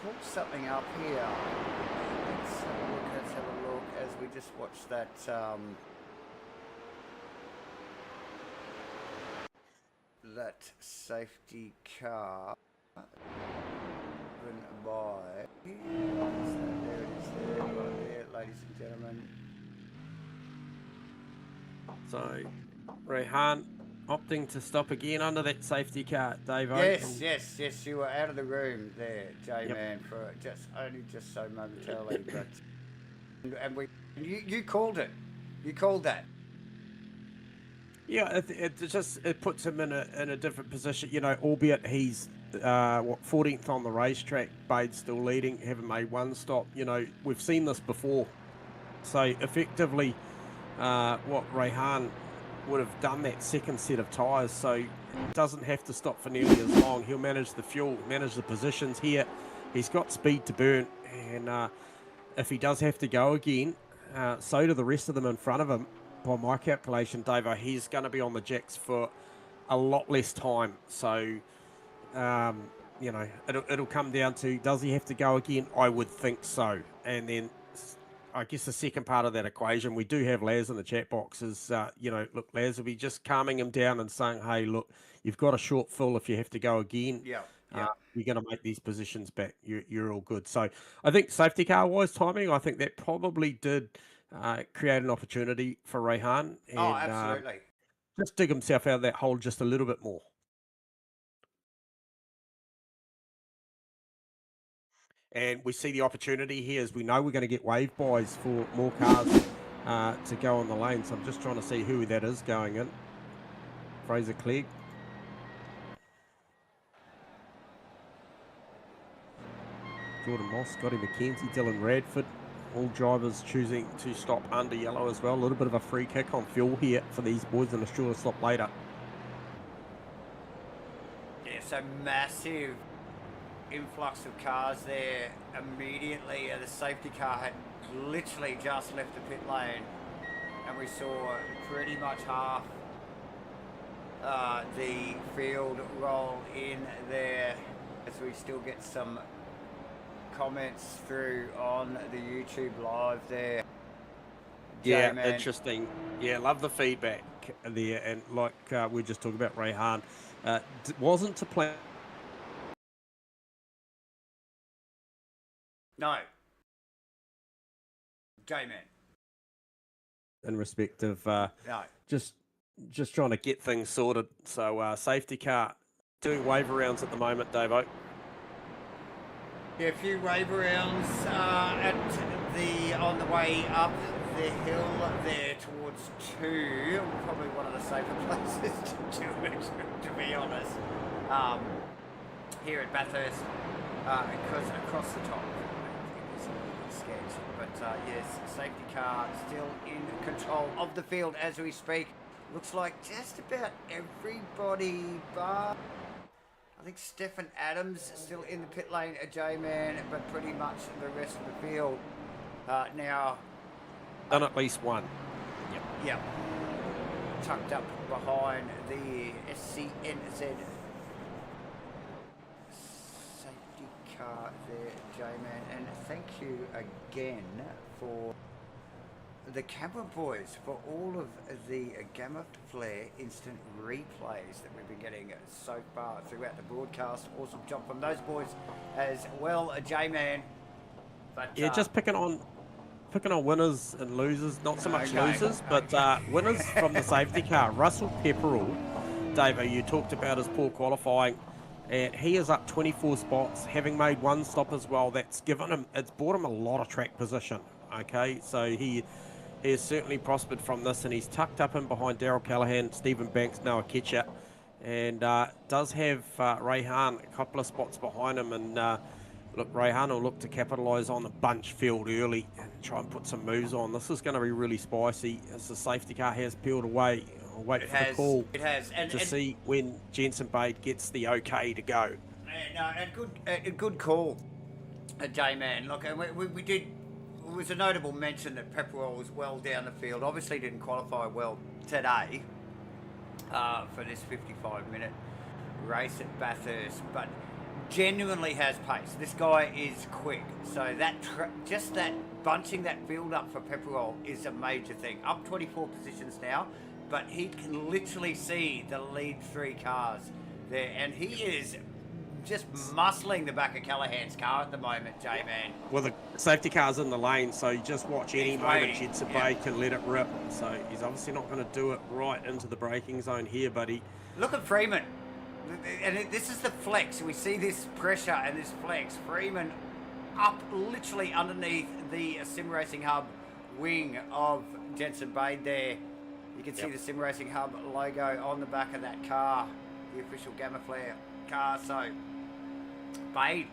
pull something up here. Let's have a look as we just watch that that safety car driven by. There it is there, right there, ladies and gentlemen. So, Rehan opting to stop again under that safety car, Dave. Yes, you were out of the room there, J-Man, for only so momentarily, but you called it. You called that. Yeah, it puts him in a different position, you know, albeit he's 14th on the racetrack. Bade's still leading, haven't made one stop. You know, we've seen this before. So effectively, what Rehan would have done that second set of tyres, so he doesn't have to stop for nearly as long. He'll manage the fuel, manage the positions here. He's got speed to burn, and if he does have to go again, so do the rest of them in front of him. By my calculation, Dave, he's going to be on the jacks for a lot less time. So, you know, it'll come down to, does he have to go again? I would think so. And then I guess the second part of that equation, we do have Laz in the chat box, is, you know, look, Laz will be just calming him down and saying, hey, look, you've got a short fill if you have to go again. Yeah. You're going to make these positions back. You're all good. So I think safety car-wise timing, I think that probably did create an opportunity for Rehan. And, Oh, absolutely. just dig himself out of that hole just a little bit more. And we see the opportunity here, as we know we're going to get wave buys for more cars to go on the lane. So I'm just trying to see who that is going in. Fraser Clegg. Jordan Moss, Scotty McKenzie, Dylan Radford. All drivers choosing to stop under yellow as well. A little bit of a free kick on fuel here for these boys, and a shorter stop later. Yeah, so massive influx of cars there immediately. The safety car had literally just left the pit lane, and we saw pretty much half the field roll in there, as we still get some comments through on the YouTube live there. Yeah, interesting. Yeah, love the feedback there. And like we just talked about, Rehan, wasn't to plan. No. J-Man. In respect of No. just trying to get things sorted. So safety car doing wave rounds at the moment, Davo. Yeah, a few wave rounds on the way up the hill there towards 2. Probably one of the safer places to do it, to be honest. Here at Bathurst, because across the top it is a little bit sketchy. But yes, safety car still in control of the field as we speak. Looks like just about everybody bar, I think Stefan Adams still in the pit lane, a J-Man, but pretty much the rest of the field now. Done at least one. Yep. Yep. Tucked up behind the SCNZ safety car there, J-Man. And thank you again for the camera boys for all of the GAMAFLARE instant replays that we've been getting so far throughout the broadcast. Awesome job from those boys as well, J-Man. But yeah, just picking on winners and losers, not so much losers, but winners from the safety car. Russell Pepperell, Davo, you talked about his poor qualifying, and he is up 24 spots, having made one stop as well. That's given him, it's bought him a lot of track position. Okay, so he has certainly prospered from this, and he's tucked up in behind Daryl Callahan, Stephen Banks, Noah Ketcher, and does have Rehan a couple of spots behind him. And look, Rehan will look to capitalise on the bunch field early and try and put some moves on. This is going to be really spicy as the safety car has peeled away. I'll wait for the call to see when Jensen Bade gets the okay to go. A good call, J-Man. Look, we did. It was a notable mention that Pepperell was well down the field. Obviously didn't qualify well today for this 55-minute race at Bathurst, but genuinely has pace. This guy is quick. So that just that bunching that field up for Pepperell is a major thing. Up 24 positions now, but he can literally see the lead 3 cars there, and he is just muscling the back of Callahan's car at the moment, J-Man. Well, the safety car's in the lane, so you just watch any moment Jensen Bade can let it rip. So he's obviously not going to do it right into the braking zone here, buddy. Look at Freeman. And this is the flex. We see this pressure and this flex. Freeman up literally underneath the SIMRACING Hub wing of Jensen Bade there. You can see the SIMRACING Hub logo on the back of that car, the official GAMAFLARE car. So Bade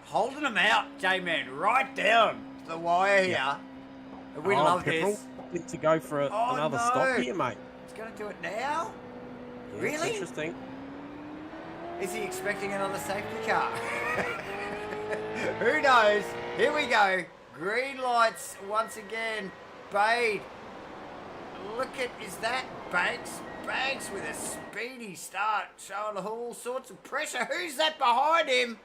holding him out, J-Man, right down to the wire here. We love this. Get to go for another stop here, mate. He's going to do it now? Yeah, really? Interesting. Is he expecting another safety car? Who knows? Here we go. Green lights once again. Bade Look at, is that Banks? Banks with a speedy start, showing all sorts of pressure. Who's that behind him?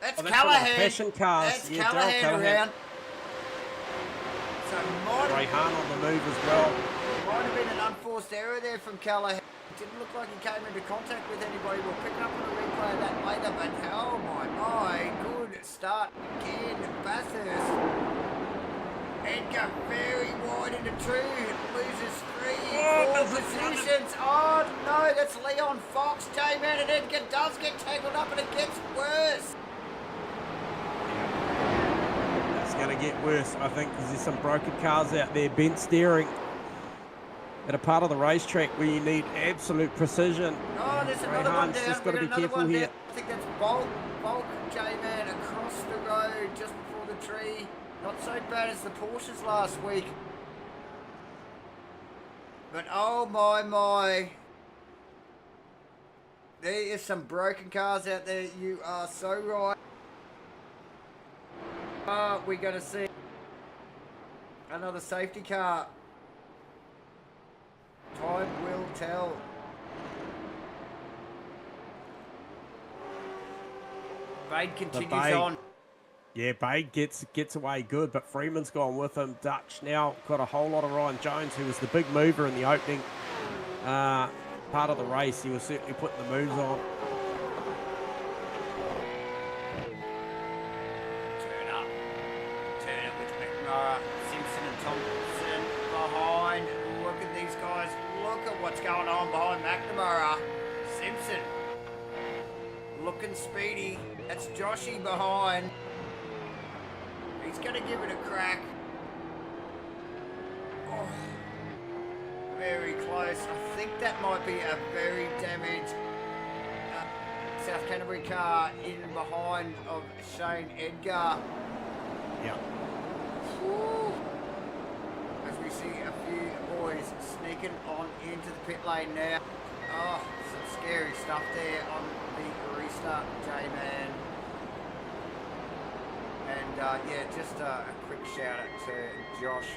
That's Callahan. Passion cars. That's Yeah, Callahan around. So Rayhan on the move as well. Might have been an unforced error there from Callahan. It didn't look like he came into contact with anybody. We'll pick up on a replay of that later, but oh my, good start again. Bathurst. Edgar very wide into two, loses four positions. Oh no, that's Leon Fox, J-Man, and Edgar does get tangled up and it gets worse. It's going to get worse, I think, because there's some broken cars out there, bent steering at a part of the racetrack where you need absolute precision. Oh, there's another one down. Just got to be careful here. I think that's Bulk J-Man across the road just before the tree. Not so bad as the Porsches last week. But oh my. There is some broken cars out there. You are so right. We're going to see another safety car. Time will tell. Bade continues on. Yeah, Bade gets away good, but Freeman's gone with him. Dutch now got a whole lot of Ryan Jones, who was the big mover in the opening part of the race. He was certainly putting the moves on. Turn up with McMurray, Simpson and Thompson behind. Look at these guys. Look at what's going on behind McNamara. Simpson looking speedy. That's Joshy behind. He's going to give it a crack. Oh, very close. I think that might be a very damaged South Canterbury car in behind of Shane Edgar. Yeah. Woo. As we see a few boys sneaking on into the pit lane now. Oh, some scary stuff there on the restart, J-Man. And yeah, just a quick shout out to Josh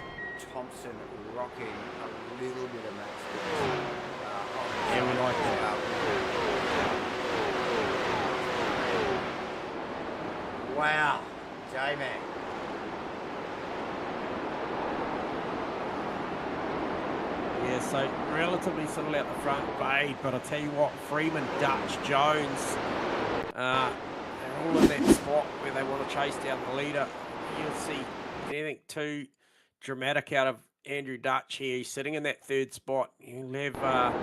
Thompson rocking a little bit of Matchfit. Yeah, we like that. Wow, J-Man. Yeah, so relatively settled out the front, Bade, but I tell you what, Freeman, Dutch, Jones, they're all in that spot where they want to chase down the leader. You'll see anything too dramatic out of Andrew Dutch here. He's sitting in that third spot. He'll have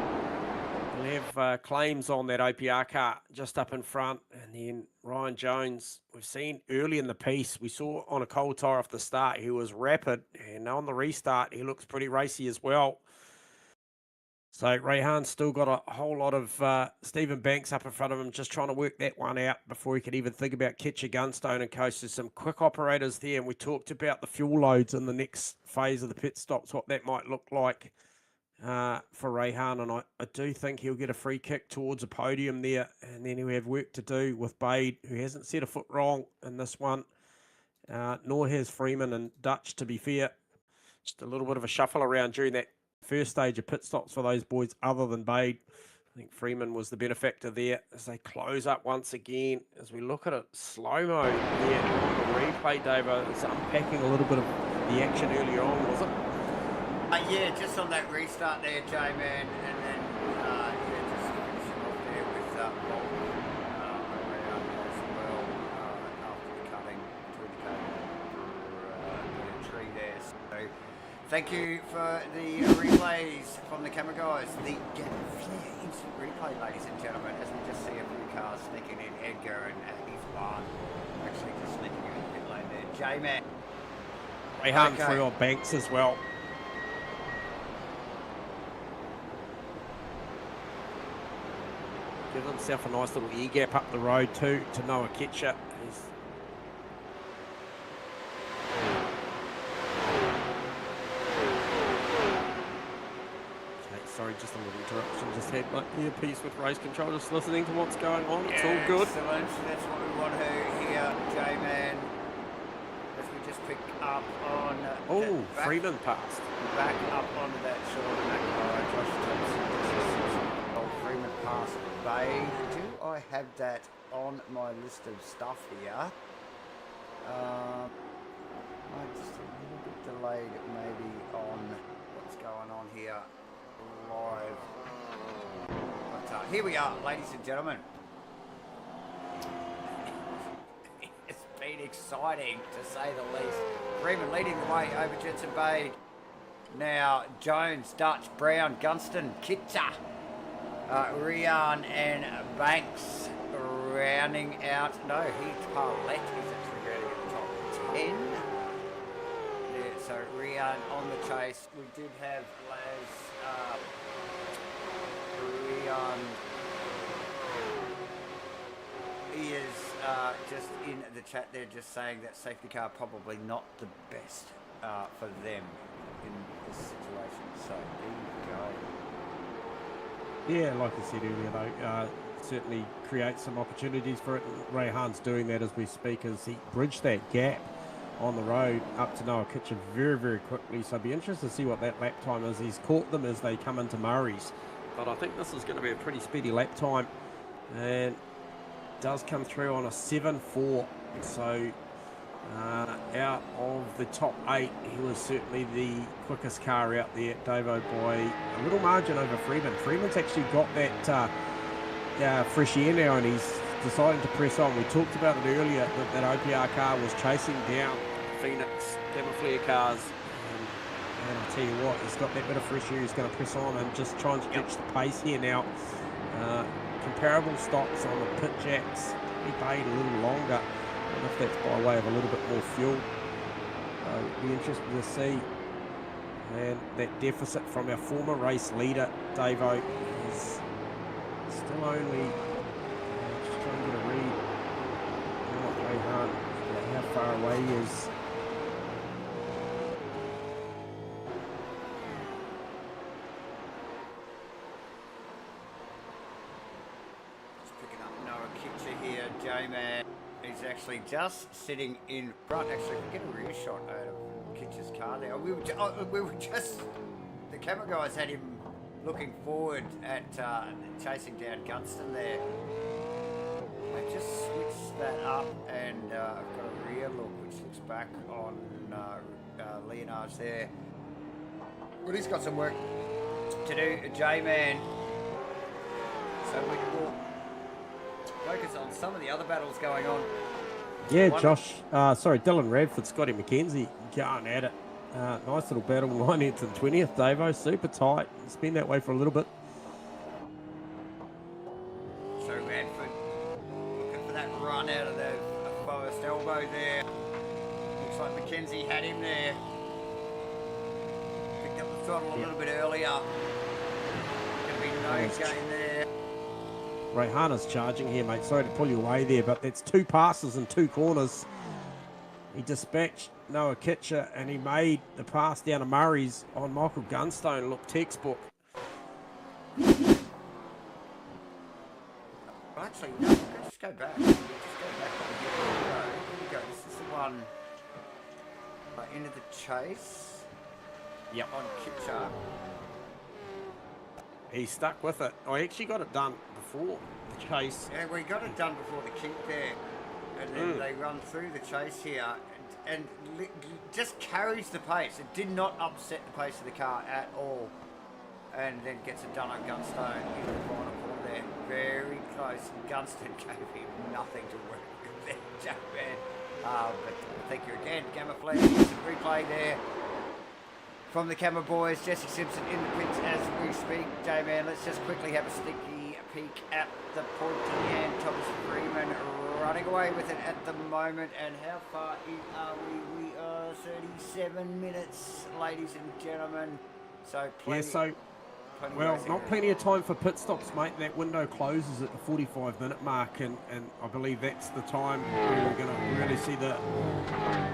claims on that OPR car just up in front. And then Ryan Jones, we've seen early in the piece, we saw on a cold tire off the start, he was rapid. And on the restart, he looks pretty racy as well. So Rayhan's still got a whole lot of Stephen Banks up in front of him, just trying to work that one out before he could even think about Kitcher, Gunstone and Coast. There's some quick operators there, and we talked about the fuel loads in the next phase of the pit stops, what that might look like for Rayhan. And I do think he'll get a free kick towards a podium there, and then he'll have work to do with Bade, who hasn't set a foot wrong in this one, nor has Freeman and Dutch, to be fair. Just a little bit of a shuffle around during that first stage of pit stops for those boys other than Bade. I think Freeman was the benefactor there as they close up once again. As we look at it slow-mo there on the replay, Dave, it's unpacking a little bit of the action earlier on, was it? Yeah, just on that restart there, J-Man, and then yeah, just finishing off there with Bolt around as well after the cutting between the cutting the tree there. So thank you for the replays from the camera guys. The GAMAFLARE instant replay, ladies and gentlemen, as we just see a few cars sneaking in. Edgar and he's one actually just sneaking in the pit lane there. J-Man. Rayhan through on Banks as well. Give himself a nice little ear gap up the road too to Noah Kitcher. Sorry, just a little interruption. Just had my earpiece with race control, just listening to what's going on. It's all good. Excellent. That's what we want to hear, J-Man. As we just pick up on... Oh, Freeman passed. Back up onto that short and that Josh Thompson. Oh, Freeman passed Bay. Do I have that on my list of stuff here? I'm just a little bit delayed maybe on what's going on here live. But here we are, ladies and gentlemen. It's been exciting to say the least. Freeman leading the way over Jensen Bay. Now Jones, Dutch, Brown, Gunston, Kitcher, Rian and Banks rounding out. No, he's Parlett. He's actually rounding at the top 10. Yeah, so Rian on the chase. We did have Laz, Rian. He is just in the chat there, just saying that safety car probably not the best for them in this situation. So there you go. Yeah, like I said earlier, though, certainly creates some opportunities for it. Ray Hahn's doing that as we speak, as he bridged that gap on the road up to Noah Kitchen very, very quickly. So I'd be interested to see what that lap time is. He's caught them as they come into Murray's, but I think this is going to be a pretty speedy lap time, and does come through on a 7.4. So out of the top 8, he was certainly the quickest car out there, Davo, by a little margin over Freeman. Freeman's actually got that fresh air now, and he's deciding to press on. We talked about it earlier, that OPR car was chasing down Phoenix GAMAFLARE cars, and I'll tell you what, he's got that bit of fresh air. He's going to press on and just try and stretch the pace here now. Comparable stops on the pit jacks. He paid a little longer. I don't know if that's by way of a little bit more fuel. Be interested to see. And that deficit from our former race leader, Davo, is still only, just trying to get a read on how far away he is. J-Man is actually just sitting in front. Actually, we get a rear shot out of Kitcher's car there. We were just, the camera guys had him looking forward at chasing down Gunston there. I just switched that up, and I've got a rear look which looks back on Leonard's there. But he's got some work to do, J-Man. So we will focus on some of the other battles going on. Yeah, Dylan Radford, Scotty McKenzie going at it. Nice little battle, 19th and 20th, Davo. Super tight. It's been that way for a little bit. So Radford looking for that run out of the first elbow there. Looks like McKenzie had him there. Picked up the throttle a little bit earlier. Going to be no gain there. Rayhana's charging here, mate. Sorry to pull you away there, but that's 2 passes and 2 corners. He dispatched Noah Kitcher, and he made the pass down to Murray's on Michael Gunstone. Look, textbook. Actually, no, just go back. Just go back. Here we go. This is the one into the chase. Yep. On Kitcher. He stuck with it. I actually got it done before the chase. Yeah, we got it done before the kink there. And then they run through the chase here and just carries the pace. It did not upset the pace of the car at all. And then gets it done on Gunstone in the final corner there. Very close. Gunston gave him nothing to work with there, Jackman. But thank you again, GAMAFLARE. Replay there. From the camera boys, Jesse Simpson in the pits as we speak. J-Man, let's just quickly have a sneaky peek at the pointy hand. Thomas Freeman running away with it at the moment. And how far in are we? We are 37 minutes, ladies and gentlemen. So plenty, not plenty of time for pit stops, mate. That window closes at the 45-minute mark, and I believe that's the time where we're going to really see the,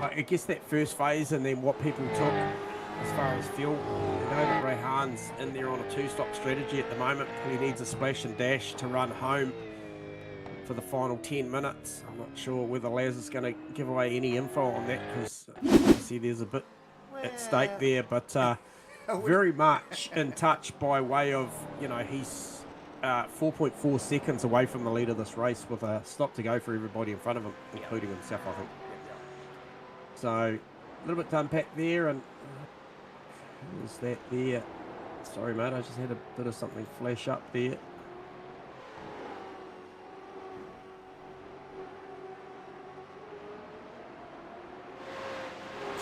I guess, that first phase, and then what people took as far as fuel. You know that Ray Hahn's in there on a 2-stop strategy at the moment. He needs a splash and dash to run home for the final 10 minutes. I'm not sure whether Laz is going to give away any info on that, because see there's a bit at stake there, but very much in touch by way of, you know, he's 4.4 seconds away from the lead of this race with a stop to go for everybody in front of him, including himself, I think. So a little bit to unpack there, and who's that there? Sorry, mate, I just had a bit of something flash up there.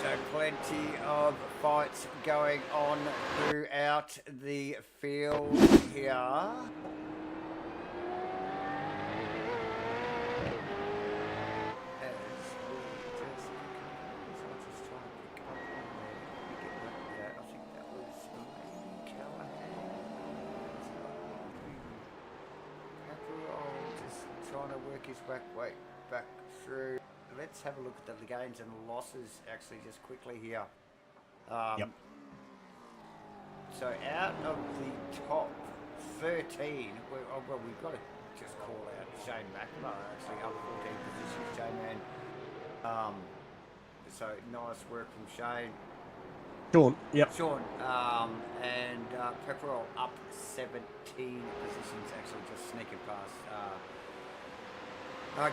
So plenty of fights going on throughout the field here. His way back through. Let's have a look at the gains and losses actually just quickly here. So out of the top 13, well, we've got to just call out Shane McNamara actually up 14 positions, J-Man. So nice work from Shane. Sean, yep. Sean, and Pepperell up 17 positions, actually just sneaking past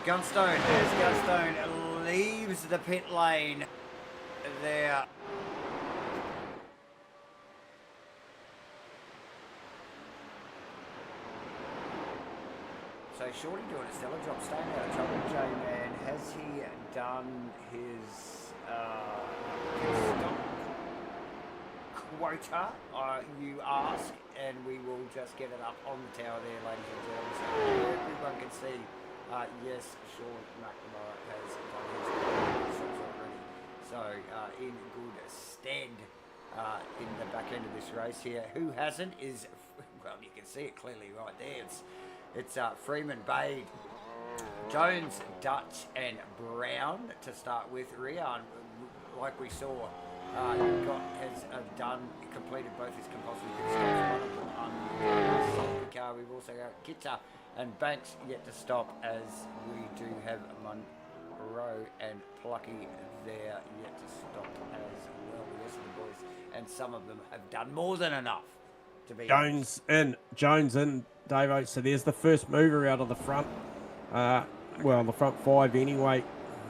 Gunstone. There's Gunstone, leaves the pit lane there. So Shorty doing a stellar job, staying out of trouble. J-Man, has he done his stop quota? You ask, and we will just get it up on the tower there, ladies and gentlemen, so everyone can see. Yes, Sean McNamara has done his shots already. So in good stead in the back end of this race here. Who hasn't is, well, you can see it clearly right there. It's Freeman, Bade, Jones, Dutch and Brown to start with. Rian, like we saw, has completed both his compulsory pit stops. One of them on the car. We've also got Kitta and Banks yet to stop, as we do have Monroe and Plucky there yet to stop as well. The rest of the boys, and some of them have done more than enough to be Jones in, Davo. So there's the first mover out of the front. Well, the front five anyway.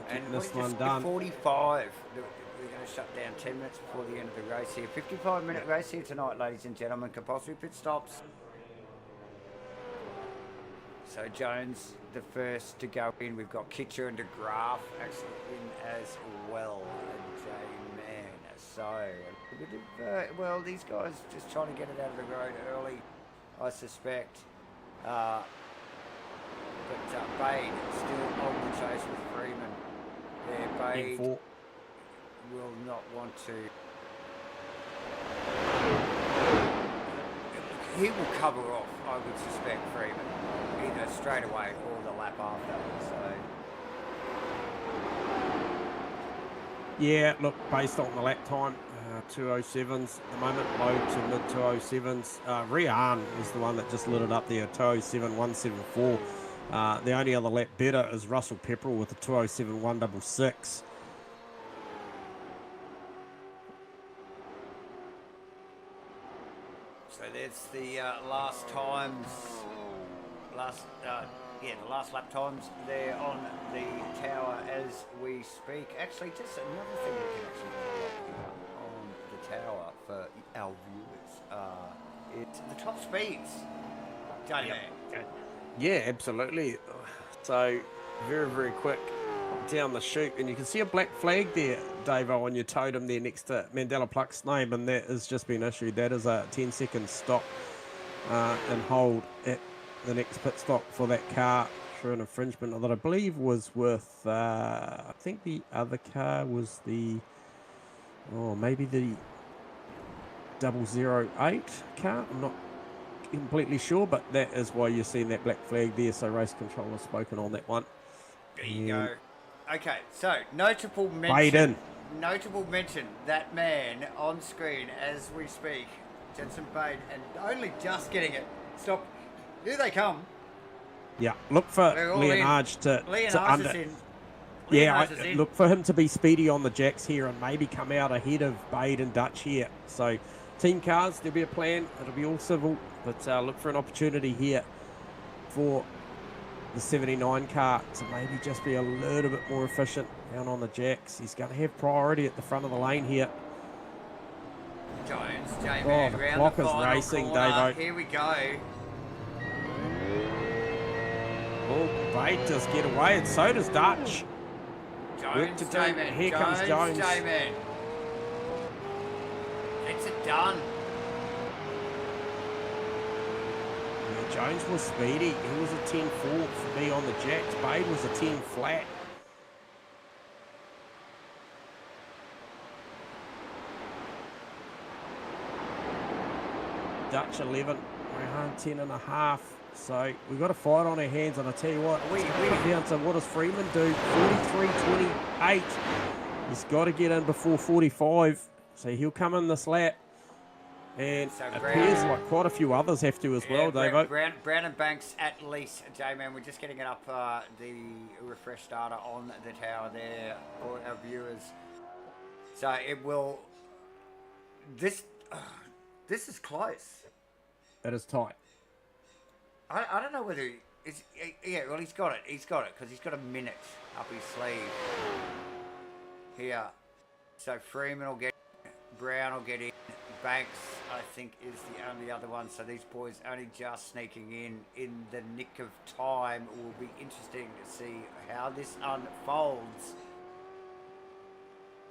And this one done. 45. We're going to shut down 10 minutes before the end of the race here. 55-minute race here tonight, ladies and gentlemen. Compulsory pit stops. So Jones, the first to go in. We've got Kitcher and DeGraff actually in as well. And J-Man. So, a bit of, well, these guys just trying to get it out of the road early, I suspect. But Bade still on the chase with Freeman. There, Bade will not want to. He will cover off, I would suspect, Freeman, either straight away or the lap after. So. Yeah, look, based on the lap time, 207s at the moment, low to mid 207s. Rian is the one that just lit it up there, 207.174. The only other lap better is Russell Pepperell with a 207.166. So there's the last times, the last lap times there on the tower as we speak. Actually, just another thing we can actually do on the tower for our viewers. It's the top speeds. Yeah, absolutely. So very, very quick down the chute, and you can see a black flag there, Davo, on your totem there next to Mandela Pluck's name, and that has just been issued. That is a 10-second stop and hold at the next pit stop for that car for an infringement that I believe was worth, I think the other car was the, maybe the 008 car. I'm not completely sure, but that is why you're seeing that black flag there. So race control has spoken on that one. There you go. Okay, so notable mention, that man on screen as we speak, Jensen Bade, and only just getting it. Stop. Here they come. Yeah, look for Leonards to under. Look for him to be speedy on the jacks here and maybe come out ahead of Bade and Dutch here. So, team cars, there'll be a plan. It'll be all civil, but look for an opportunity here for the 79 car to maybe just be a little bit more efficient down on the jacks. He's going to have priority at the front of the lane here. Jones, J-Man, the round clock the is final racing, corner. Davo. Here we go. Oh, Bade does get away, and so does Dutch. Jones, J-Man. Here comes Jones. J-Man. Gets it done. Yeah, Jones was speedy. He was a 10-4 for me on the jacks. Bade was a 10 flat. Dutch 11, Rehan 10.5. So we've got a fight on our hands, and I tell you what, it's going to come down to what does Freeman do? 43.28. He's got to get in before 45, so he'll come in this lap. And so it appears like quite a few others have to as well, Davo. Brown and Banks at least, J-Man. We're just getting it up, the refresh data on the tower there for our viewers. So it will... This is close. It is tight. I don't know whether it's... Yeah, well, he's got it. He's got it, because he's got a minute up his sleeve here. So Freeman will get in, Brown will get in. Banks, I think, is the only other one. So these boys only just sneaking in the nick of time. It will be interesting to see how this unfolds.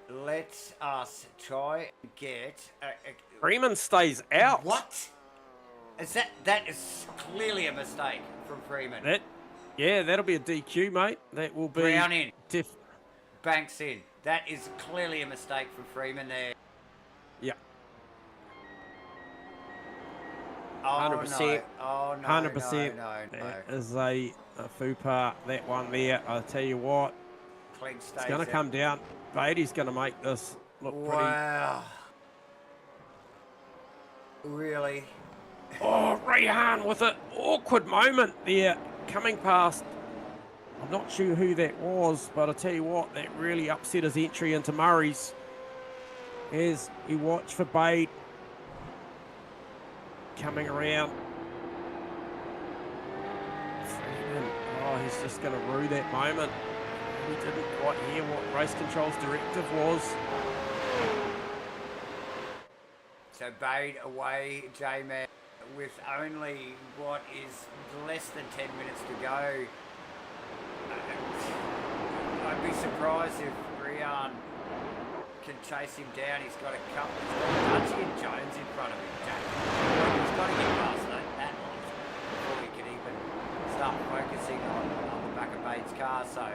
Let us try and get... Freeman stays out. What? Is that is clearly a mistake from Freeman. That'll be a DQ, mate. That will be... Brown in. Banks in. That is clearly a mistake from Freeman there. Yeah. Oh, 100%. No. Oh, no, 100%. No. That is a FUPA, that one there. I'll tell you what. Clean stays It's going to come down. Beatty's going to make this look pretty... Wow. Really? Oh, Rehan with an awkward moment there, coming past. I'm not sure who that was, but I tell you what, that really upset his entry into Murray's. As he watched for Bade coming around. Freeman, oh, he's just going to rue that moment. He didn't quite hear what race control's directive was. So Bade away, J-Man, with only what is less than 10 minutes to go. I'd be surprised if Rian can chase him down. He's got a couple. He's got Dutchy and Jones in front of him, Jack. He's got to get past that lot before he can even start focusing on the back of Bade's car. So,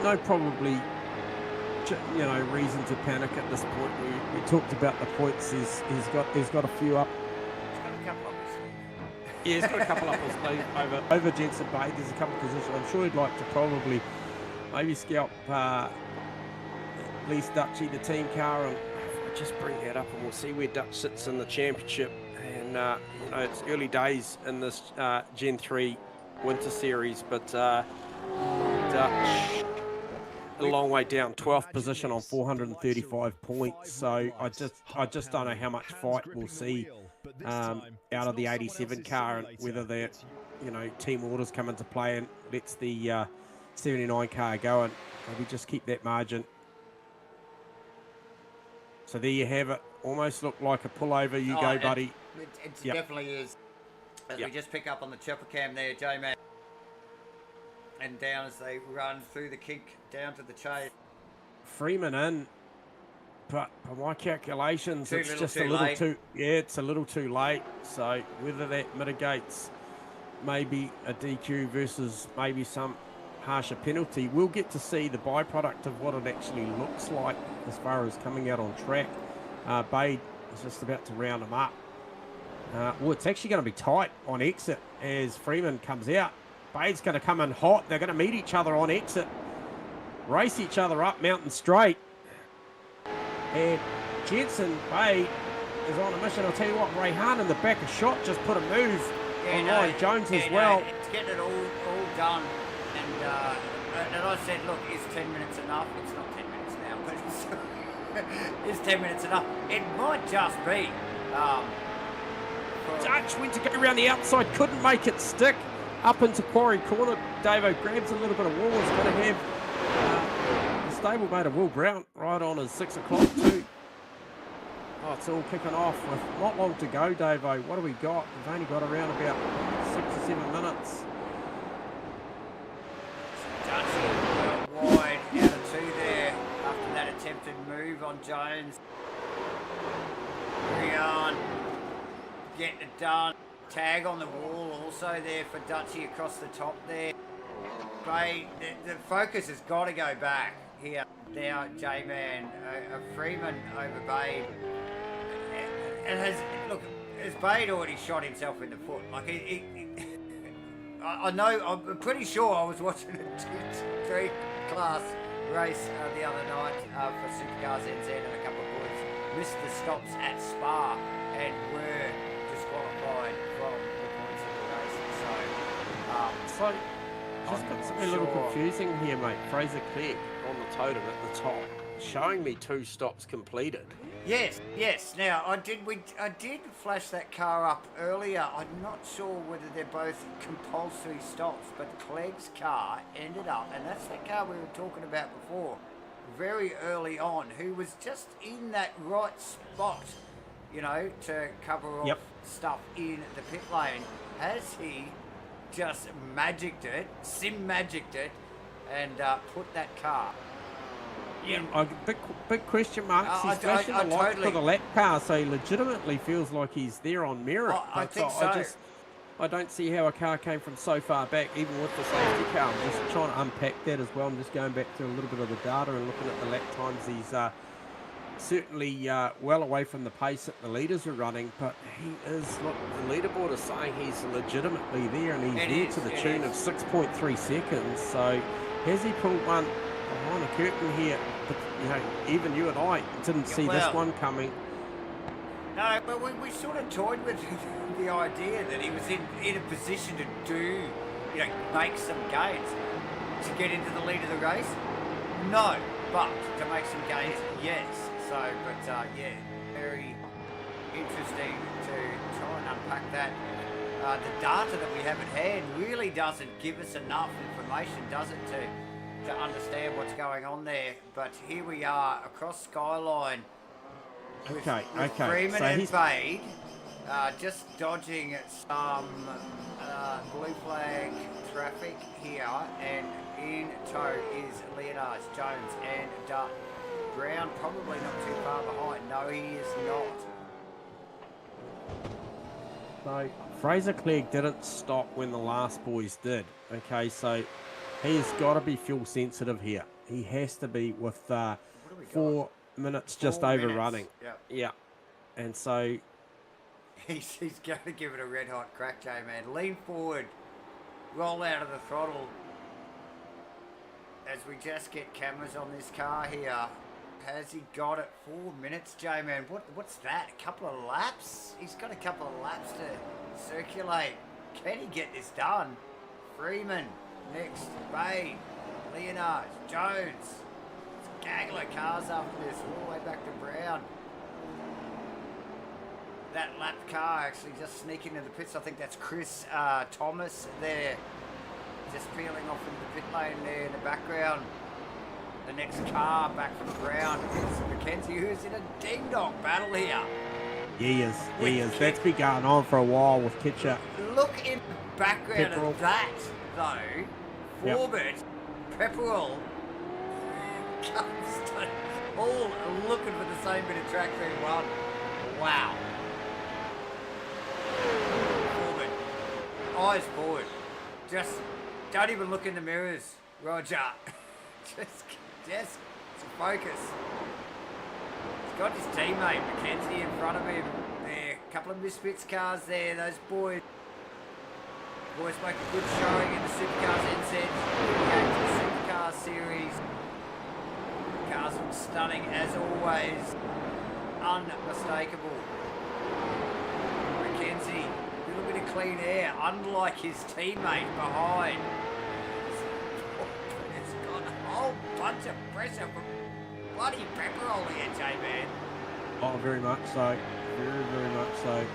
no, probably, reason to panic at this point. We talked about the points. He's got a few up. He's got a couple up his sleeve. Yeah, he's got a couple up his sleeve over Jensen Bade. There's a couple of positions. I'm sure he'd like to probably maybe scalp at least Dutchy, the team car, and I'll just bring that up and we'll see where Dutch sits in the championship. And it's early days in this Gen 3 Winter Series, but Dutch a long way down, 12th position on 435 points. So I just don't know how much fight we'll see out of the 87 car, and whether that team orders come into play and lets the 79 car go, and maybe just keep that margin. So there you have it. Almost looked like a pullover. You go, buddy. It definitely is. As we just pick up on the chopper cam there, J-Man. And down as they run through the kink down to the chase. Freeman in, but by my calculations, it's just a little late. It's a little too late. So whether that mitigates maybe a DQ versus maybe some harsher penalty, we'll get to see the byproduct of what it actually looks like as far as coming out on track. Bade is just about to round him up. Well, it's actually going to be tight on exit as Freeman comes out. Bade's going to come in hot. They're going to meet each other on exit, race each other up Mountain Straight. And Jensen Bade is on a mission. I'll tell you what, Rehan in the back of shot just put a move online. Jones as well. It's getting it all done. And I said, look, is 10 minutes enough? It's not 10 minutes now, but it's 10 minutes enough. It might just be. Dutch went to go around the outside, couldn't make it stick. Up into Quarry Corner, Davo grabs a little bit of wall. He's going to have the stablemate of Will Brown right on his 6 o'clock too. Oh, it's all kicking off with not long to go, Davo. What do we got? We've only got around about 6 or 7 minutes. Dutch wide out of 2 there after that attempted move on Jones. Rion getting it done. Tag on the wall also there for Dutchy across the top there. Bay, the focus has got to go back here. Now, J-Man, Freeman over Bade. And has Bade already shot himself in the foot? Like, I know, I'm pretty sure I was watching a G3 class race the other night for Supercars NZ, and a couple of boys missed the stops at Spa and were disqualified from the points of the race. So just got something a little confusing here, mate. Fraser Clegg on the totem at the top, showing me 2 stops completed. Yes. Now I did flash that car up earlier. I'm not sure whether they're both compulsory stops, but Clegg's car ended up, and that's that car we were talking about before, very early on, who was just in that right spot, you know, to cover off stuff in the pit lane. Has he just sim-magicked it, and put that car in? Big question marks. He's flashing the light for the lap car, so he legitimately feels like he's there on merit. I think so. I don't see how a car came from so far back, even with the safety car. I'm just trying to unpack that as well. I'm just going back to a little bit of the data and looking at the lap times. He's certainly well away from the pace that the leaders are running, but he is, look, the leaderboard is saying he's legitimately there, and he's there to the tune of 6.3 seconds. So has he pulled one behind the curtain here? But, you know, even you and I didn't see this one coming. No, but we sort of toyed with the idea that he was in a position to do, you know, make some gains to get into the lead of the race. No, but to make some gains, yes. So, but yeah, very interesting to try and unpack that. The data that we haven't had really doesn't give us enough information, does it, to understand what's going on there. But here we are across Skyline. With Freeman so and Bade just dodging some blue flag traffic here, and in tow is Leonard, Jones and Dutt. Brown probably not too far behind. No, he is not. So Fraser Clegg didn't stop when the last boys did. Okay, so he's got to be fuel sensitive here. He has to be with 4 minutes just overrunning. Yeah. And so he's going to give it a red hot crack, J-Man. Lean forward, roll out of the throttle as we just get cameras on this car here. Has he got it? 4 minutes, J-Man. What's that? A couple of laps? He's got a couple of laps to circulate. Can he get this done? Freeman next, Bade, Leonard, Jones. Gaggle of cars after this, all the way back to Brown. That lap car actually just sneaking into the pits. I think that's Chris Thomas there, just peeling off into the pit lane there in the background. The next car back from Brown is Mackenzie, who's in a ding-dong battle here. He is. That's been going on for a while with Kitcher. Look in the background of that, though. Forbert, Pepperell, all looking for the same bit of track being run. Wow. Forward. Eyes forward. Just don't even look in the mirrors, Roger. just focus. He's got his teammate Mackenzie in front of him there. A couple of Misfits cars there. Those boys make a good showing in the Supercars NZ. The Supercars series. Cars look stunning as always. Unmistakable. Mackenzie, a little bit of clean air, unlike his teammate behind. It's got a whole bunch of pressure from bloody Pepperell here, J-Man. Oh, very much so. Very, very much so.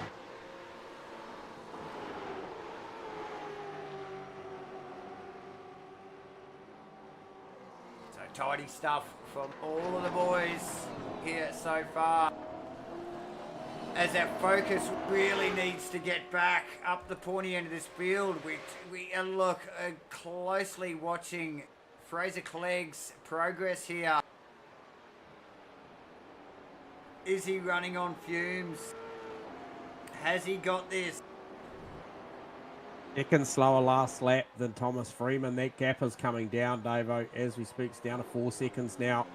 So tidy stuff from all of the boys here so far. As our focus really needs to get back up the pointy end of this field, we look closely watching Fraser Clegg's progress here. Is he running on fumes? Has he got this? Second slower last lap than Thomas Freeman. That gap is coming down, Davo, as we speak. It's down to 4 seconds now.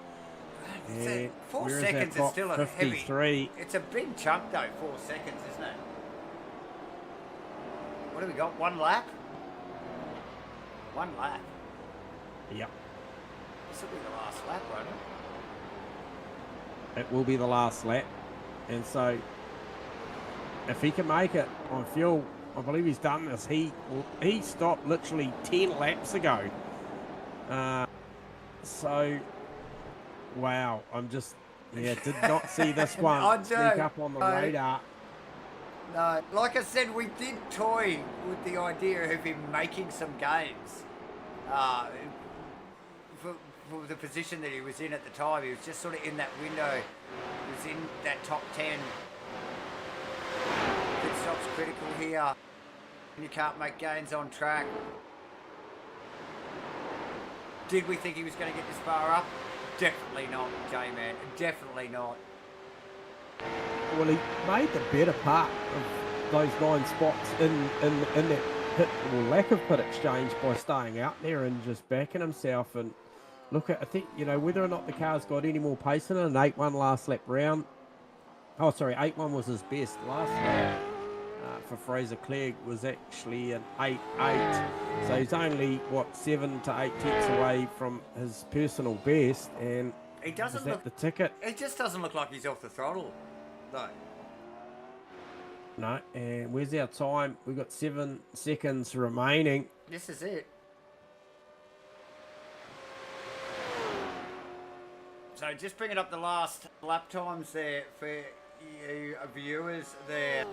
And 4 seconds is still a 53. heavy. It's a big chunk though, 4 seconds, isn't it? What do we got? 1 lap? 1 lap. Yep. This will be the last lap, won't it? It will be the last lap. And so, if he can make it on fuel, I believe he's done this. He stopped literally 10 laps ago. So, wow. I'm just, did not see this one sneak up on the radar. No, like I said, we did toy with the idea of him making some games. For the position that he was in at the time, he was just sort of in that window. He was in that top 10. Pit stop's critical here. You can't make gains on track. Did we think he was going to get this far up? Definitely not, J-Man. Definitely not. Well, he made the better part of those 9 spots in that pit, or lack of pit exchange, by staying out there and just backing himself. And look, I think, whether or not the car's got any more pace in it, an 8-1 last lap round. Oh, sorry, 8-1 was his best. Last lap for Fraser Clegg was actually an 8-8. So he's only, 7 to 8 tenths away from his personal best. And he doesn't look the ticket. It just doesn't look like he's off the throttle, though. No, and where's our time? We've got 7 seconds remaining. This is it. So just bringing up the last lap times there for you viewers there.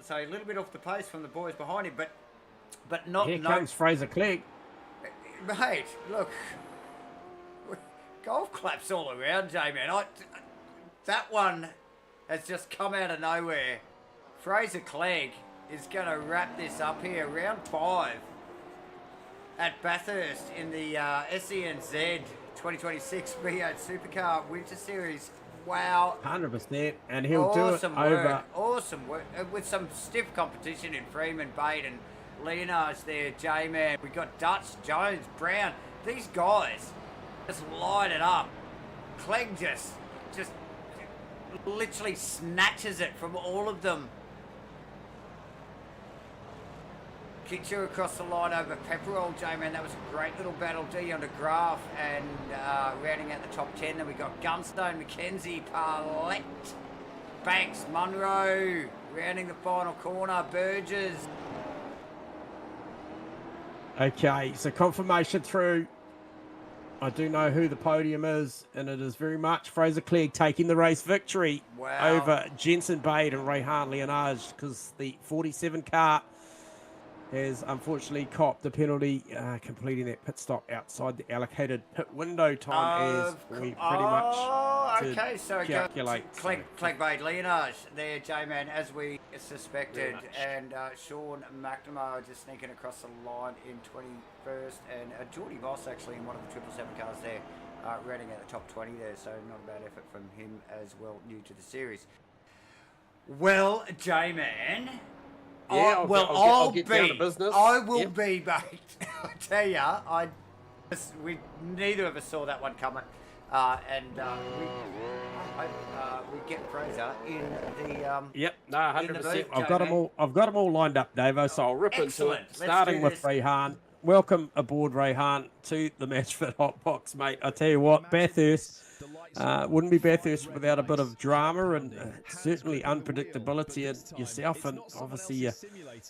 So a little bit off the pace from the boys behind him, but not. Here comes Fraser Clegg. Mate, look, golf claps all around, J-Man. That one has just come out of nowhere. Fraser Clegg is going to wrap this up here, round 5 at Bathurst in the SCNZ 2026 V8 Supercar Winter Series. Wow. 100%, and he'll do it over. Awesome work. With some stiff competition in Freeman, Bate and Leonard's there, J-Man. We got Dutch, Jones, Brown. These guys just light it up. Clegg just literally snatches it from all of them. Kicks you across the line over Pepperell, J-Man. That was a great little battle. D under Graf, and rounding out the top 10. Then we got Gunstone, McKenzie, Parlett, Banks, Munro, rounding the final corner, Burgess. Okay, so confirmation through. I do know who the podium is, and it is very much Fraser Clegg taking the race victory over Jensen Bade and Rehan Leonage, because the 47 car has unfortunately copped the penalty, completing that pit stop outside the allocated pit window time, as we pretty much calculate. Clegg Bade, Leonage there, J-Man, as we suspected, and Sean McNamara just sneaking across the line in 21st, and Geordie Voss actually in one of the 777 cars there, rounding out the top 20 there, so not a bad effort from him as well, new to the series. Well, J-Man, yeah, I'll get down to business. I will be, mate. I tell you, we neither of us saw that one coming, and we get Fraser in the. Yep, no, 100%. I've got them all. I've got them all lined up, Davo. So I'll rip into it. Starting with Rehan. Welcome aboard, Rehan, to the Matchfit Hot Box, mate. I tell you what, Bathurst wouldn't be Bathurst without a bit of drama and certainly unpredictability in yourself. And obviously,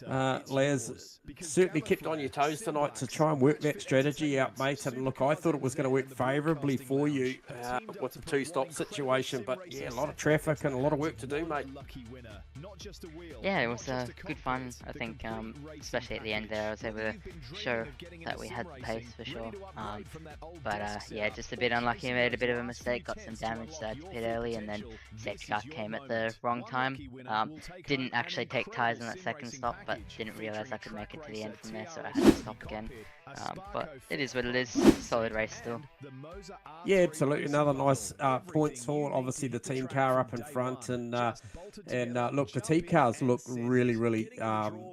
Laz, certainly kept on your toes tonight to try and work that strategy out, mate. And look, I thought it was going to work favourably for you with the two-stop situation. But yeah, a lot of traffic and a lot of work to do, mate. Yeah, it was good fun. I think, especially at the end there, I was able to show that we had the pace for sure. Yeah, just a bit unlucky. I made a bit of a mistake, got some damage, so I had to pit early, and then safety car came at the wrong time. Didn't actually take tyres on that second stop, but didn't realise I could make it to the end from there, so I had to stop again. But it is what it is. Solid race still. Yeah, absolutely. Another nice points haul. Obviously, the team car up in front, and look, the team cars look really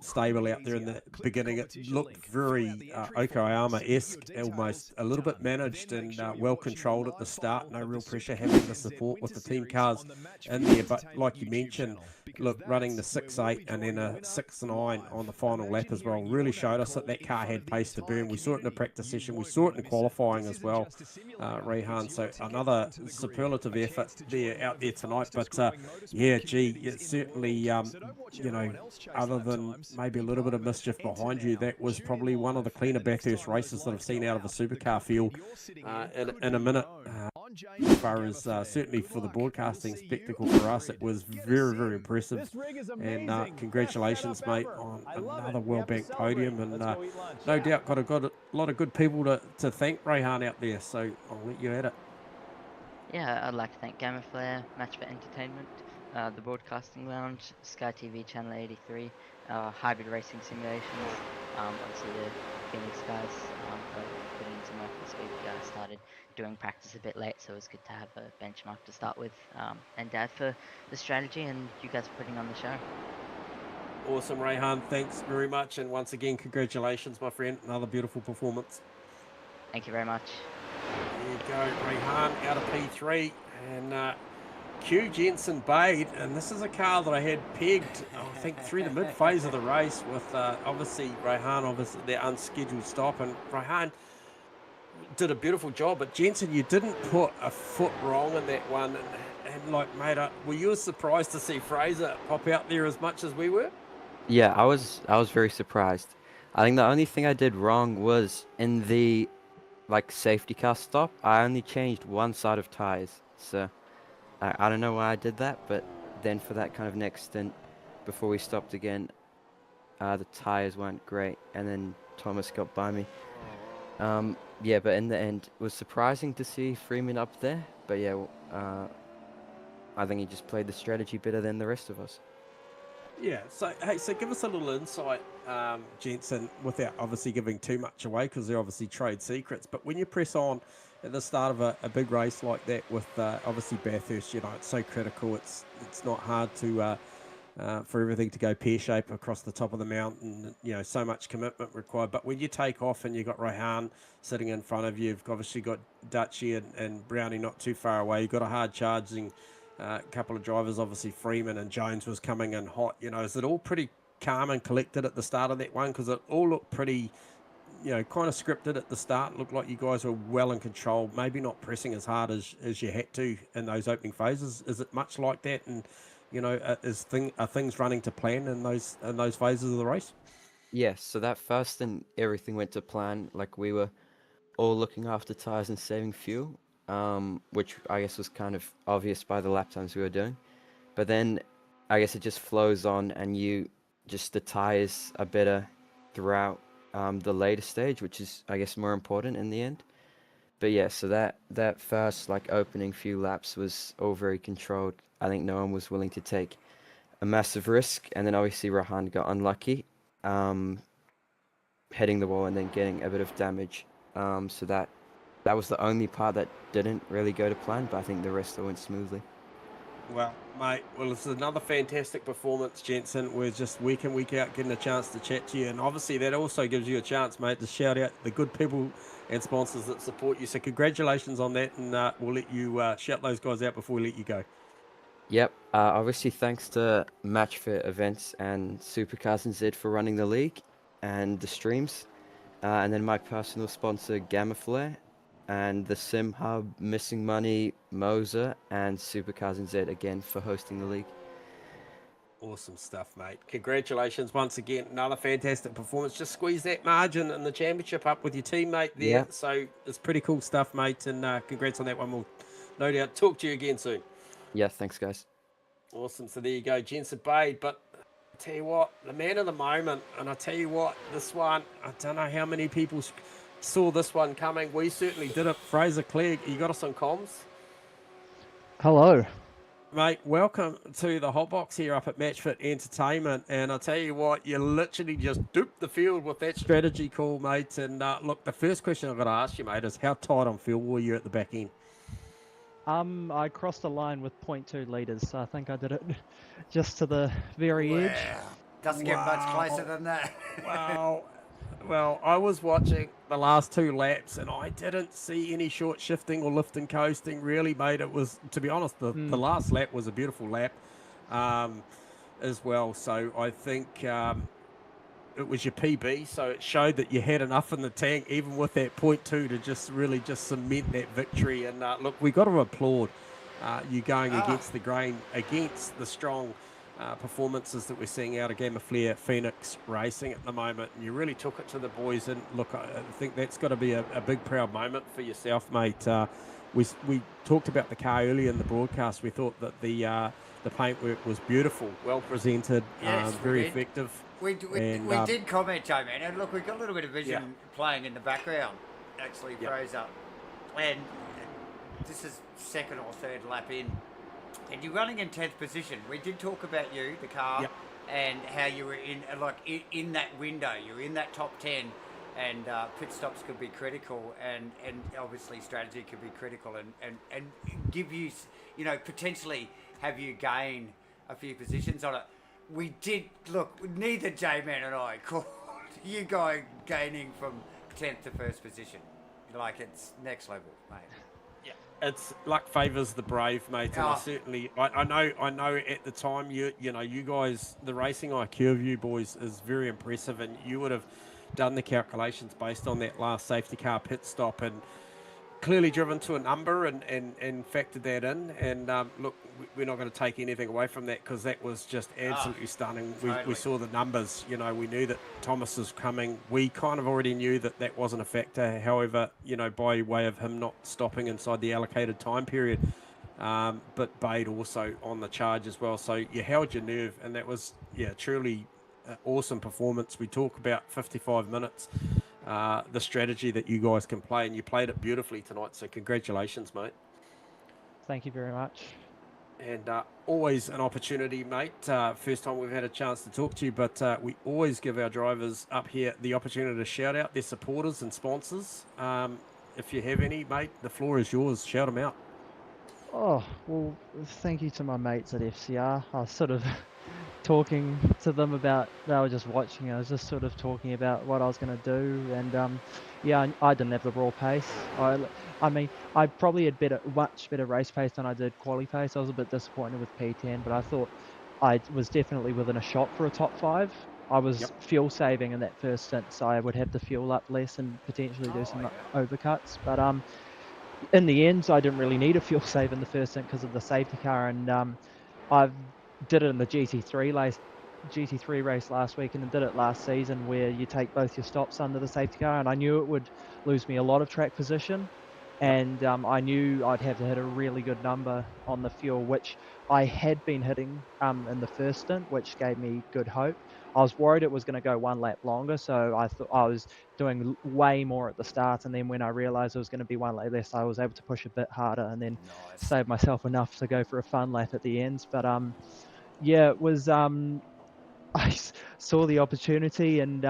stable out there in the beginning. It looked very Okayama-esque, almost a little bit managed and well controlled at the start. No real pressure, having the support with the team cars in there. But like you mentioned, look, running the 6.8 and then a 6.9 on the final lap as well really showed us that that car had pace to burn. We saw it in the practice session. We saw it in qualifying as well, Rehan. So another superlative effort there out there tonight. But yeah, gee, it's certainly, you know, other than maybe a little bit of mischief behind you, that was probably one of the cleaner Bathurst races that I've seen out of a supercar field in a minute. As far as certainly for the broadcasting spectacle for us, it was very impressive. And congratulations, mate, on another well-banked podium. And no doubt got a lot of good people to thank, Rehan, out there. So I'll let you at it. Yeah, I'd like to thank GAMAFLARE, Matchfit Entertainment, the Broadcasting Lounge, Sky TV Channel 83, Hybrid Racing Simulations, obviously the Phoenix guys for putting in some work this week. Started doing practice a bit late, so it was good to have a benchmark to start with, and Dad for the strategy, and you guys for putting on the show. Awesome, Rehan. Thanks very much. And once again, congratulations, my friend. Another beautiful performance. Thank you very much. There you go, Rehan out of P3. And Q Jensen Bade. And this is a car that I had pegged, I think, through the mid-phase of the race with, obviously, Rehan, obviously, their unscheduled stop. And Rehan did a beautiful job. But Jensen, you didn't put a foot wrong in that one. And like, mate, were you surprised to see Fraser pop out there as much as we were? Yeah, I was very surprised. I think the only thing I did wrong was in the safety car stop, I only changed one side of tires. So I don't know why I did that, but then for that kind of next stint before we stopped again, the tires weren't great, and then Thomas got by me. Yeah, but in the end, it was surprising to see Freeman up there. But yeah, I think he just played the strategy better than the rest of us. Yeah, so hey, so give us a little insight, Jensen, without obviously giving too much away, because they're obviously trade secrets. But when you press on at the start of a big race like that with obviously Bathurst, you know, it's so critical. It's not hard to for everything to go pear-shaped across the top of the mountain. You know, so much commitment required. But when you take off and you've got Rehan sitting in front of you, you've obviously got Dutchy and Brownie not too far away. You've got a hard charging couple of drivers, obviously Freeman and Jones was coming in hot. You know, is it all pretty calm and collected at the start of that one? Because it all looked pretty, you know, kind of scripted at the start. It looked like you guys were well in control, maybe not pressing as hard as you had to in those opening phases. Is it much like that? And, you know, are things running to plan in those phases of the race? Yes, so that first and everything went to plan. Like, we were all looking after tires and saving fuel. Which I guess was kind of obvious by the lap times we were doing. But then I guess it just flows on, and the tires are better throughout the later stage, which is, I guess, more important in the end. But yeah, so that first opening few laps was all very controlled. I think no one was willing to take a massive risk, and then obviously Rehan got unlucky, hitting the wall and then getting a bit of damage. So that was the only part that didn't really go to plan, but I think the rest all went smoothly. Well, mate, it's another fantastic performance, Jensen. We're just week in, week out getting a chance to chat to you. And obviously that also gives you a chance, mate, to shout out the good people and sponsors that support you. So congratulations on that, and we'll let you shout those guys out before we let you go. Yep. Obviously thanks to Matchfit Events and Supercars NZ for running the league and the streams. And then my personal sponsor, GAMAFLARE. and the Sim Hub, Missing Money, Moser, and Supercars NZ again for hosting the league. Awesome stuff, mate. Congratulations once again. Another fantastic performance. Just squeeze that margin in the championship up with your teammate there. Yeah. So it's pretty cool stuff, mate. And congrats on that one. We'll no doubt talk to you again soon. Yeah, thanks, guys. Awesome. So there you go, Gents obeyed. But I tell you what, the man of the moment, and I tell you what, this one, I don't know how many people saw this one coming. We certainly did it. Fraser Clegg, you got us on comms? Hello. Mate, welcome to the Hotbox here up at Matchfit Entertainment. And I tell you what, you literally just duped the field with that strategy call, mate. And look, the first question I've got to ask you, mate, is how tight on fuel were you at the back end? I crossed the line with 0.2 litres, so I think I did it just to the very edge. Doesn't get much closer than that. Wow. Well, I was watching the last 2 laps, and I didn't see any short shifting or lifting coasting, really, mate. It was, to be honest, the last lap was a beautiful lap as well. So I think it was your PB, so it showed that you had enough in the tank, even with that 0.2, to just really just cement that victory. And look, we got to applaud you going against the grain, against the strong performances that we're seeing out of GAMAFLARE Phoenix Racing at the moment. And you really took it to the boys, and look, I think that's got to be a big proud moment for yourself, mate. We talked about the car earlier in the broadcast. We thought that the paintwork was beautiful, well presented, Yes, very effective. We did comment, Joe, man, and look, we've got a little bit of vision playing in the background, actually, Fraser. And this is second or third lap in. And you're running in 10th position. We did talk about you, the car, and how you were in that window. You're in that top 10, and pit stops could be critical, and obviously strategy could be critical, and give you, potentially have you gain a few positions on it. We did look. Neither J-Man and I called you gaining from 10th to first position. Like, it's next level, mate. It's luck favours the brave, mate. And I know at the time you guys, the racing IQ of you boys is very impressive, and you would have done the calculations based on that last safety car pit stop and clearly driven to a number and factored that in. And look, we're not going to take anything away from that, because that was just absolutely stunning. We saw the numbers. We knew that Thomas is coming. We kind of already knew that wasn't a factor. However, by way of him not stopping inside the allocated time period, but Bade also on the charge as well. So you held your nerve, and that was truly an awesome performance. We talk about 55 minutes. The strategy that you guys can play, and you played it beautifully tonight, so congratulations, mate. Thank you very much. And always an opportunity, mate. First time we've had a chance to talk to you, but we always give our drivers up here the opportunity to shout out their supporters and sponsors. If you have any, mate, the floor is yours. Shout them out. Oh, well, thank you to my mates at FCR. I was sort of talking to them about, they were just watching, I was just sort of talking about what I was going to do, and I didn't have the raw pace. I mean, I probably had much better race pace than I did quali pace. I was a bit disappointed with P10, but I thought I was definitely within a shot for a top 5. I was fuel saving in that first stint, so I would have to fuel up less and potentially do some overcuts, but in the end, I didn't really need a fuel save in the first stint because of the safety car, and I did it in the GT3 race last week, and I did it last season, where you take both your stops under the safety car, and I knew it would lose me a lot of track position, and I knew I'd have to hit a really good number on the fuel, which I had been hitting in the first stint, which gave me good hope. I was worried it was going to go 1 lap longer, so I thought I was doing way more at the start, and then when I realised it was going to be 1 lap less, I was able to push a bit harder and then save myself enough to go for a fun lap at the end. But it was I saw the opportunity, and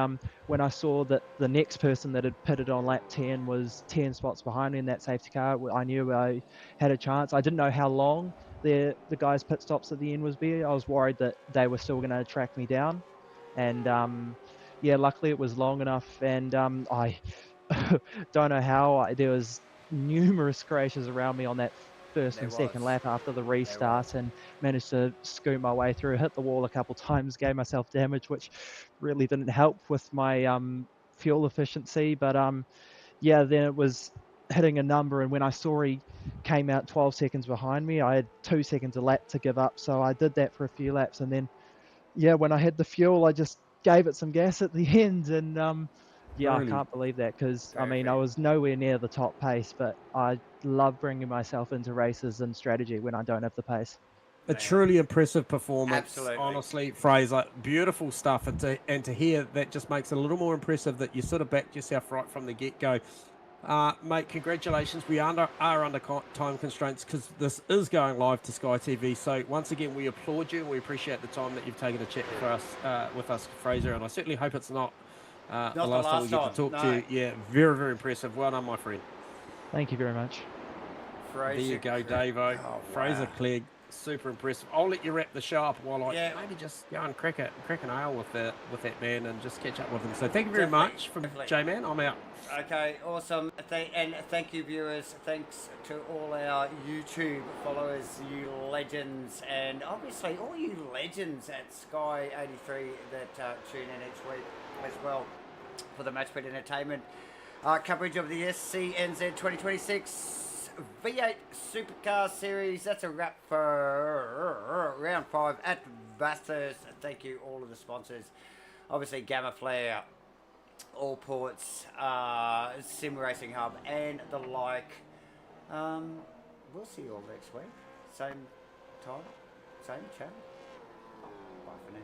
when I saw that the next person that had pitted on lap 10 was 10 spots behind me in that safety car, I knew I had a chance. I didn't know how long the guys' pit stops at the end was be. I was worried that they were still going to track me down, and luckily it was long enough, and I don't know how there was numerous crashes around me on that first and second lap after the restart, and managed to scoot my way through, hit the wall a couple times, gave myself damage, which really didn't help with my fuel efficiency. But then it was hitting a number, and when I saw he came out 12 seconds behind me, I had 2 seconds a lap to give up, so I did that for a few laps, and then yeah, when I had the fuel, I just gave it some gas at the end, and yeah, I can't believe that, because I mean, I was nowhere near the top pace, but I love bringing myself into races and strategy when I don't have the pace. A truly impressive performance. Absolutely. Honestly, Fraser, beautiful stuff, and to hear that just makes it a little more impressive that you sort of backed yourself right from the get-go. Mate, congratulations. We are under time constraints because this is going live to Sky TV. So once again, we applaud you and we appreciate the time that you've taken to chat with us, Fraser. And I certainly hope it's not the last time we get to talk to you. Yeah, very, very impressive. Well done, my friend. Thank you very much. Fraser, there you go, Davo. Oh, Fraser Clegg. Super impressive. I'll let you wrap the show up while I maybe just go and crack an ale with that man and just catch up with him. So thank you very much from J-Man. I'm out. Okay, awesome. And thank you, viewers. Thanks to all our YouTube followers, you legends, and obviously all you legends at Sky 83 that tune in each week as well for the Matchfit Entertainment coverage of the SCNZ 2026 V8 Supercar Series. That's a wrap for round 5 at Bathurst. Thank you all of the sponsors. Obviously GAMAFLARE, All Ports, SIMRACING Hub and the like. We'll see you all next week. Same time, same channel. Bye for now.